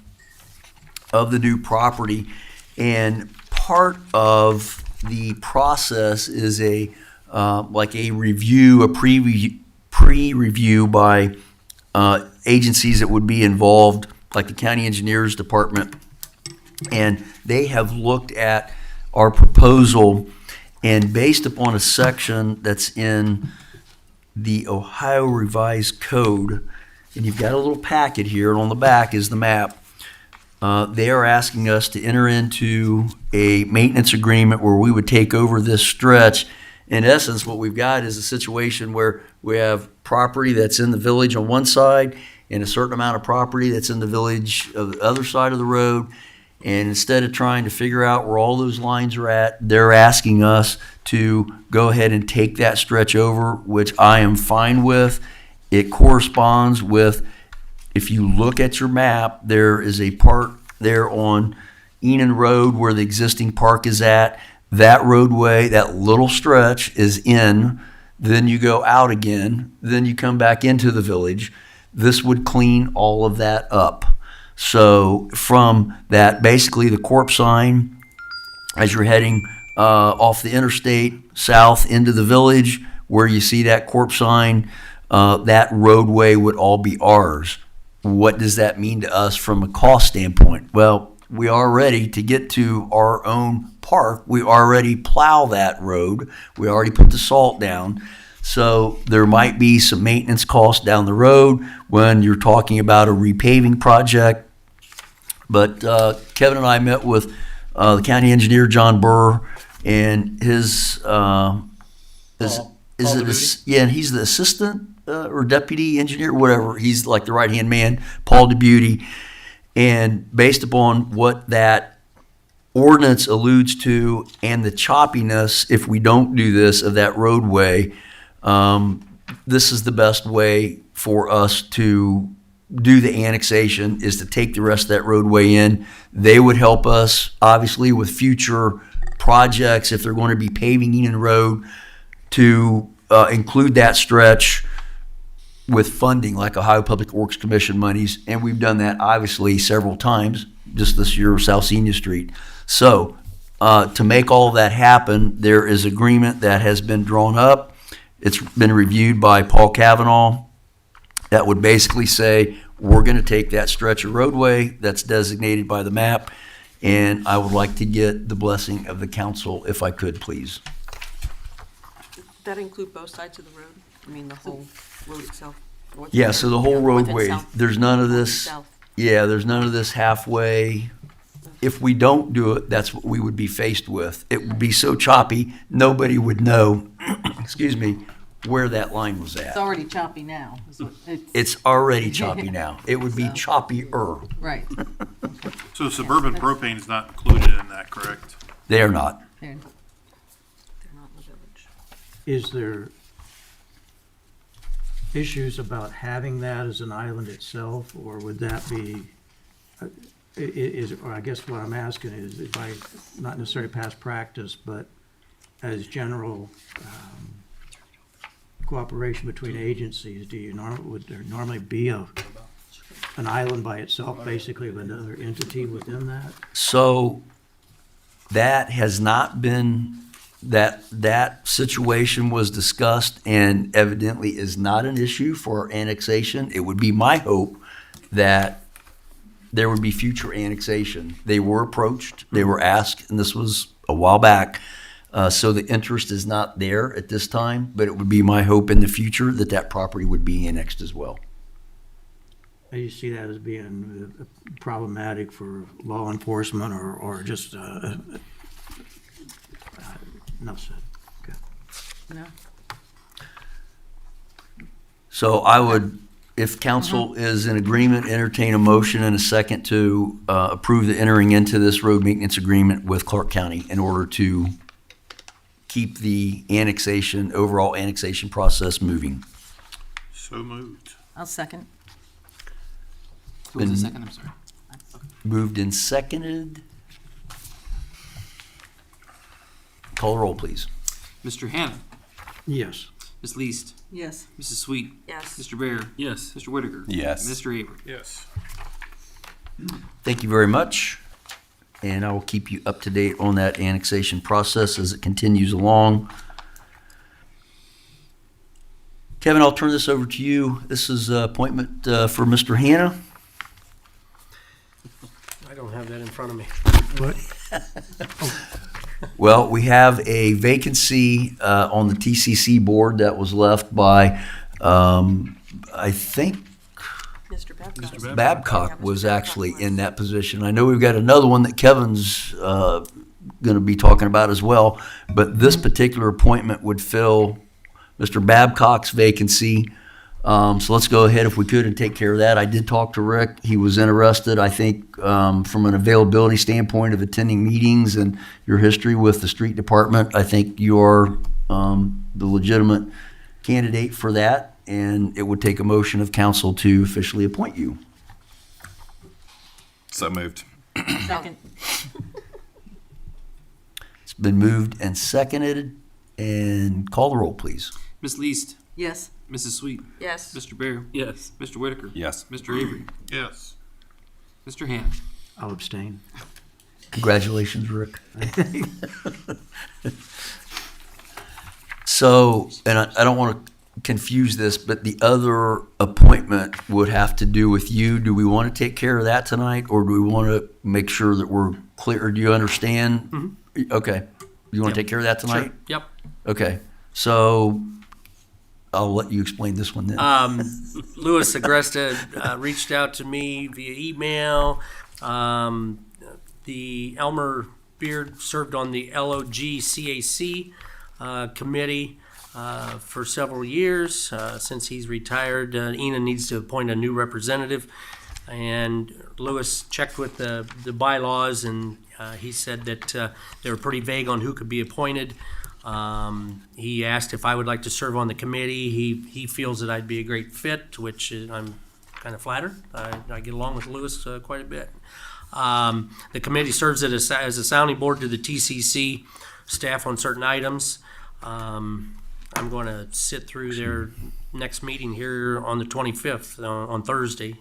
[SPEAKER 1] of the new property, and part of the process is like a review, a pre-review by agencies that would be involved, like the County Engineers Department, and they have looked at our proposal, and based upon a section that's in the Ohio Revised Code, and you've got a little packet here, and on the back is the map. They are asking us to enter into a maintenance agreement where we would take over this stretch. In essence, what we've got is a situation where we have property that's in the village on one side and a certain amount of property that's in the village of the other side of the road. And instead of trying to figure out where all those lines are at, they're asking us to go ahead and take that stretch over, which I am fine with. It corresponds with, if you look at your map, there is a part there on Enon Road where the existing park is at. That roadway, that little stretch is in, then you go out again, then you come back into the village. This would clean all of that up. So from that, basically the corp sign, as you're heading off the interstate south into the village, where you see that corp sign, that roadway would all be ours. What does that mean to us from a cost standpoint? Well, we already, to get to our own park, we already plow that road. We already put the salt down. So there might be some maintenance costs down the road when you're talking about a repaving project. But Kevin and I met with the county engineer, John Burr, and his, and he's the assistant or deputy engineer, whatever. He's like the right-hand man, Paul DeBeauty. And based upon what that ordinance alludes to and the choppiness, if we don't do this, of that roadway, this is the best way for us to do the annexation, is to take the rest of that roadway in. They would help us, obviously, with future projects, if they're going to be paving Enon Road, to include that stretch with funding like Ohio Public Works Commission monies, and we've done that obviously several times, just this year, South Senior Street. So to make all of that happen, there is agreement that has been drawn up. It's been reviewed by Paul Cavanaugh. That would basically say, we're going to take that stretch of roadway that's designated by the map, and I would like to get the blessing of the council, if I could, please.
[SPEAKER 13] Does that include both sides of the road? I mean, the whole road itself?
[SPEAKER 1] Yeah, so the whole
[SPEAKER 13] north and
[SPEAKER 1] roadway,
[SPEAKER 13] south?
[SPEAKER 1] there's none of
[SPEAKER 13] North and
[SPEAKER 1] this,
[SPEAKER 13] south.
[SPEAKER 1] yeah, there's none of this halfway. If we don't do it, that's what we would be faced with. It would be so choppy, nobody would know, excuse me, where that line was
[SPEAKER 3] It's
[SPEAKER 1] at.
[SPEAKER 3] already choppy now.
[SPEAKER 1] It's already choppy now. It would be choppier.
[SPEAKER 3] Right.
[SPEAKER 15] So suburban propane is not included in that, correct?
[SPEAKER 1] They are not.
[SPEAKER 3] There.
[SPEAKER 13] They're not in the village.
[SPEAKER 11] Is there issues about having that as an island itself, or would that be, or I guess what I'm asking is, by not necessarily past practice, but as general cooperation between agencies, would there normally be an island by itself, basically, of another entity within that?
[SPEAKER 1] So that has not been, that situation was discussed and evidently is not an issue for annexation. It would be my hope that there would be future annexation. They were approached, they were asked, and this was a while back. So the interest is not there at this time, but it would be my hope in the future that that property would be annexed as well.
[SPEAKER 11] You see that as being problematic for law enforcement or just, enough said. Okay.
[SPEAKER 3] No.
[SPEAKER 1] So I would, if council is in agreement, entertain a motion and a second to approve the entering into this road maintenance agreement with Clark County in order to keep the annexation, overall annexation process moving.
[SPEAKER 15] So moved.
[SPEAKER 3] I'll second.
[SPEAKER 2] Who was the
[SPEAKER 1] Been-
[SPEAKER 2] second? I'm sorry.
[SPEAKER 1] Moved and seconded. Call the roll, please.
[SPEAKER 2] Mr. Hannah,
[SPEAKER 11] Yes.
[SPEAKER 2] Ms. Least,
[SPEAKER 3] Yes.
[SPEAKER 2] Mrs. Sweet,
[SPEAKER 13] Yes.
[SPEAKER 2] Mr. Bear,
[SPEAKER 12] Yes.
[SPEAKER 2] Mr. Whitaker.
[SPEAKER 5] Yes.
[SPEAKER 2] Mr. Avery.
[SPEAKER 15] Yes.
[SPEAKER 1] Thank you very much. And I will keep you up to date on that annexation process as it continues along. Kevin, I'll turn this over to you. This is an appointment for Mr. Hannah.
[SPEAKER 4] I don't have that in front of me.
[SPEAKER 11] What?
[SPEAKER 1] Well, we have a vacancy on the TCC board that was left by, I think,
[SPEAKER 13] Mr. Babcock.
[SPEAKER 12] Mr.
[SPEAKER 1] Babcock was actually in that position. I know we've got another one that Kevin's going to be talking about as well, but this particular appointment would fill Mr. Babcock's vacancy. So let's go ahead, if we could, and take care of that. I did talk to Rick. He was interested, I think, from an availability standpoint of attending meetings and your history with the street department. I think you're the legitimate candidate for that, and it would take a motion of council to officially appoint you.
[SPEAKER 5] So moved.
[SPEAKER 3] Second.
[SPEAKER 1] It's been moved and seconded, and call the roll, please.
[SPEAKER 2] Ms. Least,
[SPEAKER 3] Yes.
[SPEAKER 2] Mrs. Sweet,
[SPEAKER 13] Yes.
[SPEAKER 2] Mr. Bear,
[SPEAKER 12] Yes.
[SPEAKER 2] Mr. Whitaker,
[SPEAKER 5] Yes.
[SPEAKER 2] Mr. Avery,
[SPEAKER 15] Yes.
[SPEAKER 2] Mr. Hannah.
[SPEAKER 11] I'll abstain.
[SPEAKER 1] Congratulations, Rick. So, and I don't want to confuse this, but the other appointment would have to do with you. Do we want to take care of that tonight, or do we want to make sure that we're clear? Do you understand? Okay. You want to take care of that tonight?
[SPEAKER 4] Yep.
[SPEAKER 1] Okay. So I'll let you explain this one then.
[SPEAKER 4] Louis Agresta reached out to me via email. The Elmer Beard served on the LOGCAC committee for several years. Since he's retired, Enon needs to appoint a new representative. And Louis checked with the bylaws, and he said that they were pretty vague on who could be appointed. He asked if I would like to serve on the committee. He feels that I'd be a great fit, which I'm kind of flattered. I get along with Louis quite a bit. The committee serves as a sounding board to the TCC staff on certain items. I'm going to sit through their next meeting here on the 25th on Thursday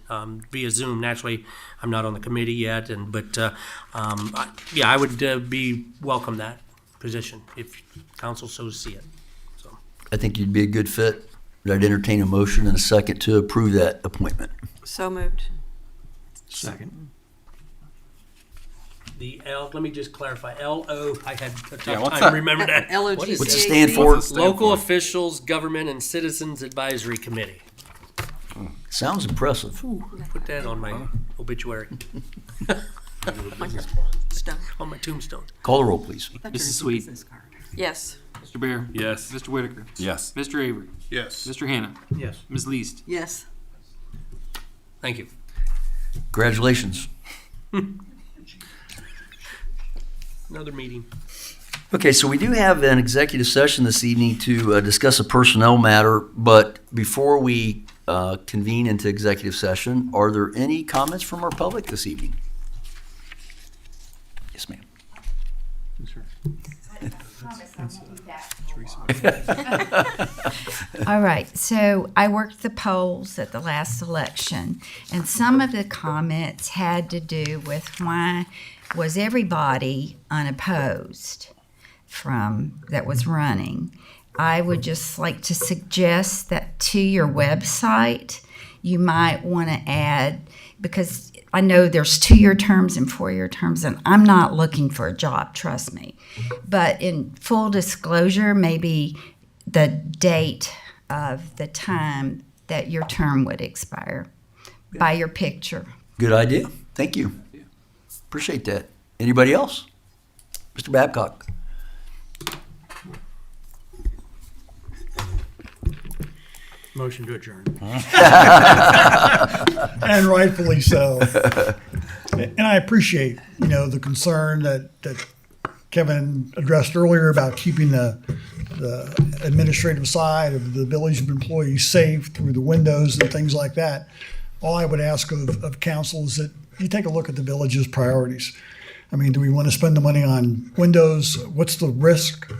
[SPEAKER 4] via Zoom. Naturally, I'm not on the committee yet, but I would be welcome that position if council so see it. So
[SPEAKER 1] I think you'd be a good fit. I'd entertain a motion and a second to approve that appointment.
[SPEAKER 13] So moved.
[SPEAKER 11] Second.
[SPEAKER 4] the let me just clarify, LO, I had a tough
[SPEAKER 5] what's
[SPEAKER 4] time
[SPEAKER 5] that?
[SPEAKER 4] remembering that.
[SPEAKER 3] LOGCAC.
[SPEAKER 1] What's it stand for?
[SPEAKER 4] Local Officials, Government, and Citizens Advisory Committee.
[SPEAKER 1] Sounds impressive.
[SPEAKER 4] Put that on my obituary,
[SPEAKER 13] Stone.
[SPEAKER 4] on my tombstone.
[SPEAKER 1] Call the roll, please.
[SPEAKER 2] Mrs. Sweet,
[SPEAKER 13] Yes.
[SPEAKER 2] Mr. Bear,
[SPEAKER 12] Yes.
[SPEAKER 2] Mr. Whitaker,
[SPEAKER 5] Yes.
[SPEAKER 2] Mr. Avery,
[SPEAKER 15] Yes.
[SPEAKER 2] Mr. Hannah,
[SPEAKER 11] Yes.
[SPEAKER 2] Ms. Least.
[SPEAKER 3] Yes.
[SPEAKER 4] Thank you.
[SPEAKER 1] Congratulations.
[SPEAKER 4] Another meeting.
[SPEAKER 1] Okay, so we do have an executive session this evening to discuss a personnel matter, but before we convene into executive session, are there any comments from our public this evening? Yes, ma'am.
[SPEAKER 10] All right, so I worked the polls at the last election, and some of the comments had to do with why was everybody unopposed from that was running. I would just like to suggest that to your website, you might want to add, because I know there's 2-year terms and 4-year terms, and I'm not looking for a job, trust me. But in full disclosure, maybe the date of the time that your term would expire by your picture.
[SPEAKER 1] Good idea. Thank you. Appreciate that. Anybody else? Mr. Babcock?
[SPEAKER 11] Motion to adjourn.
[SPEAKER 16] And rightfully so. And I appreciate, the concern that Kevin addressed earlier about keeping the administrative side of the village employees safe through the windows and things like that. All I would ask of council is that you take a look at the village's priorities. I mean, do we want to spend the money on windows? What's the risk?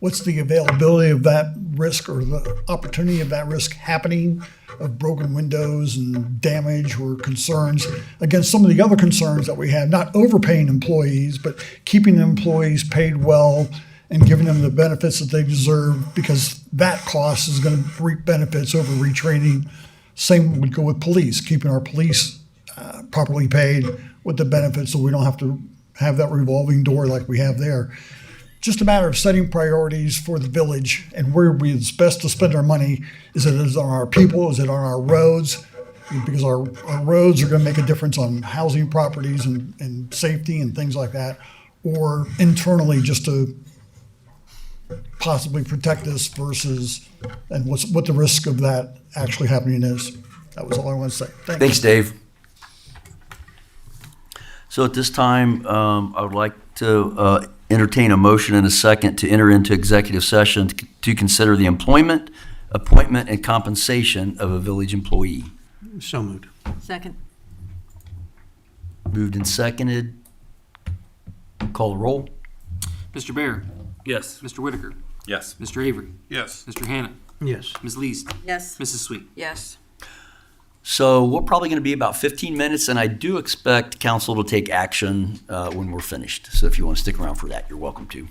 [SPEAKER 16] What's the availability of that risk or the opportunity of that risk happening of broken windows and damage or concerns against some of the other concerns that we have, not overpaying employees, but keeping the employees paid well and giving them the benefits that they deserve, because that cost is going to reap benefits over retraining. Same would go with police, keeping our police properly paid with the benefits so we don't have to have that revolving door like we have there. Just a matter of setting priorities for the village and where it's best to spend our money. Is it on our people? Is it on our roads? because our roads are going to make a difference on housing properties and safety and things like that, or internally just to possibly protect us versus, and what the risk of that actually happening is. That was all I want to say.
[SPEAKER 1] Thanks, Dave. So at this time, I would like to entertain a motion and a second to enter into executive session to consider the employment, appointment, and compensation of a village employee.
[SPEAKER 11] So moved.
[SPEAKER 3] Second.
[SPEAKER 1] Moved and seconded. Call the roll.
[SPEAKER 2] Mr. Bear,
[SPEAKER 12] Yes.
[SPEAKER 2] Mr. Whitaker,
[SPEAKER 5] Yes.
[SPEAKER 2] Mr. Avery,
[SPEAKER 15] Yes.
[SPEAKER 2] Mr. Hannah,
[SPEAKER 11] Yes.
[SPEAKER 2] Ms. Least,
[SPEAKER 3] Yes.
[SPEAKER 2] Mrs. Sweet.
[SPEAKER 13] Yes.
[SPEAKER 1] So we're probably going to be about 15 minutes, and I do expect council to take action when we're finished. So if you want to stick around for that, you're welcome to.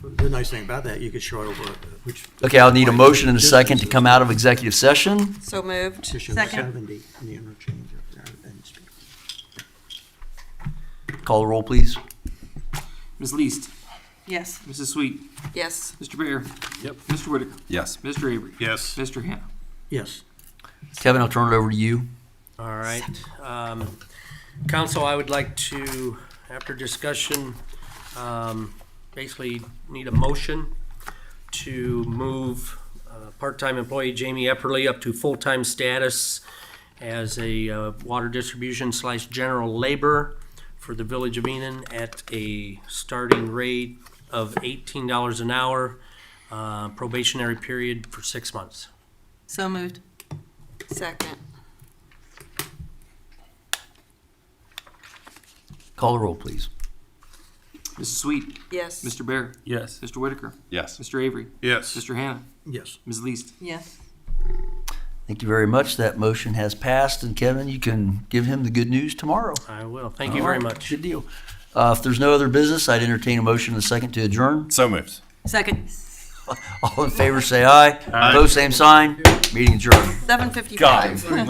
[SPEAKER 11] the nice thing about that, you could show it over which.
[SPEAKER 1] Okay, I'll need a motion and a second to come out of executive session.
[SPEAKER 13] So moved.
[SPEAKER 11] Petition
[SPEAKER 3] Second.
[SPEAKER 11] 70 in the interchange up there. and speak.
[SPEAKER 1] Call the roll, please.
[SPEAKER 2] Ms. Least,
[SPEAKER 3] Yes.
[SPEAKER 2] Mrs. Sweet,
[SPEAKER 13] Yes.
[SPEAKER 2] Mr. Bear.
[SPEAKER 12] Yep.
[SPEAKER 2] Mr. Whitaker,
[SPEAKER 5] Yes.
[SPEAKER 2] Mr. Avery.
[SPEAKER 15] Yes.
[SPEAKER 2] Mr. Hannah.
[SPEAKER 11] Yes.
[SPEAKER 1] Kevin, I'll turn it over to you.
[SPEAKER 4] All right. Council, I would like to, after discussion, basically need a motion to move part-time employee Jamie Epperly up to full-time status as a water distribution / general laborer for the Village of Enon at a starting rate of $18 an hour, probationary period for 6 months.
[SPEAKER 3] So moved.
[SPEAKER 13] Second.
[SPEAKER 1] Call the roll, please.
[SPEAKER 2] Mrs. Sweet,
[SPEAKER 13] Yes.
[SPEAKER 2] Mr. Bear.
[SPEAKER 12] Yes.
[SPEAKER 2] Mr. Whitaker,
[SPEAKER 5] Yes.
[SPEAKER 2] Mr. Avery.
[SPEAKER 15] Yes.
[SPEAKER 2] Mr. Hannah.
[SPEAKER 11] Yes.
[SPEAKER 2] Ms. Least.
[SPEAKER 3] Yes.
[SPEAKER 1] Thank you very much. That motion has passed, and Kevin, you can give him the good news tomorrow.
[SPEAKER 4] I will. Thank you very much.
[SPEAKER 1] Good deal. If there's no other business, I'd entertain a motion and a second to adjourn.
[SPEAKER 5] So moved.
[SPEAKER 3] Second.
[SPEAKER 1] All in favor, say aye. Opposed, same sign. Meeting adjourned.
[SPEAKER 13] 7:55.
[SPEAKER 5] God.
[SPEAKER 1] Oh, man.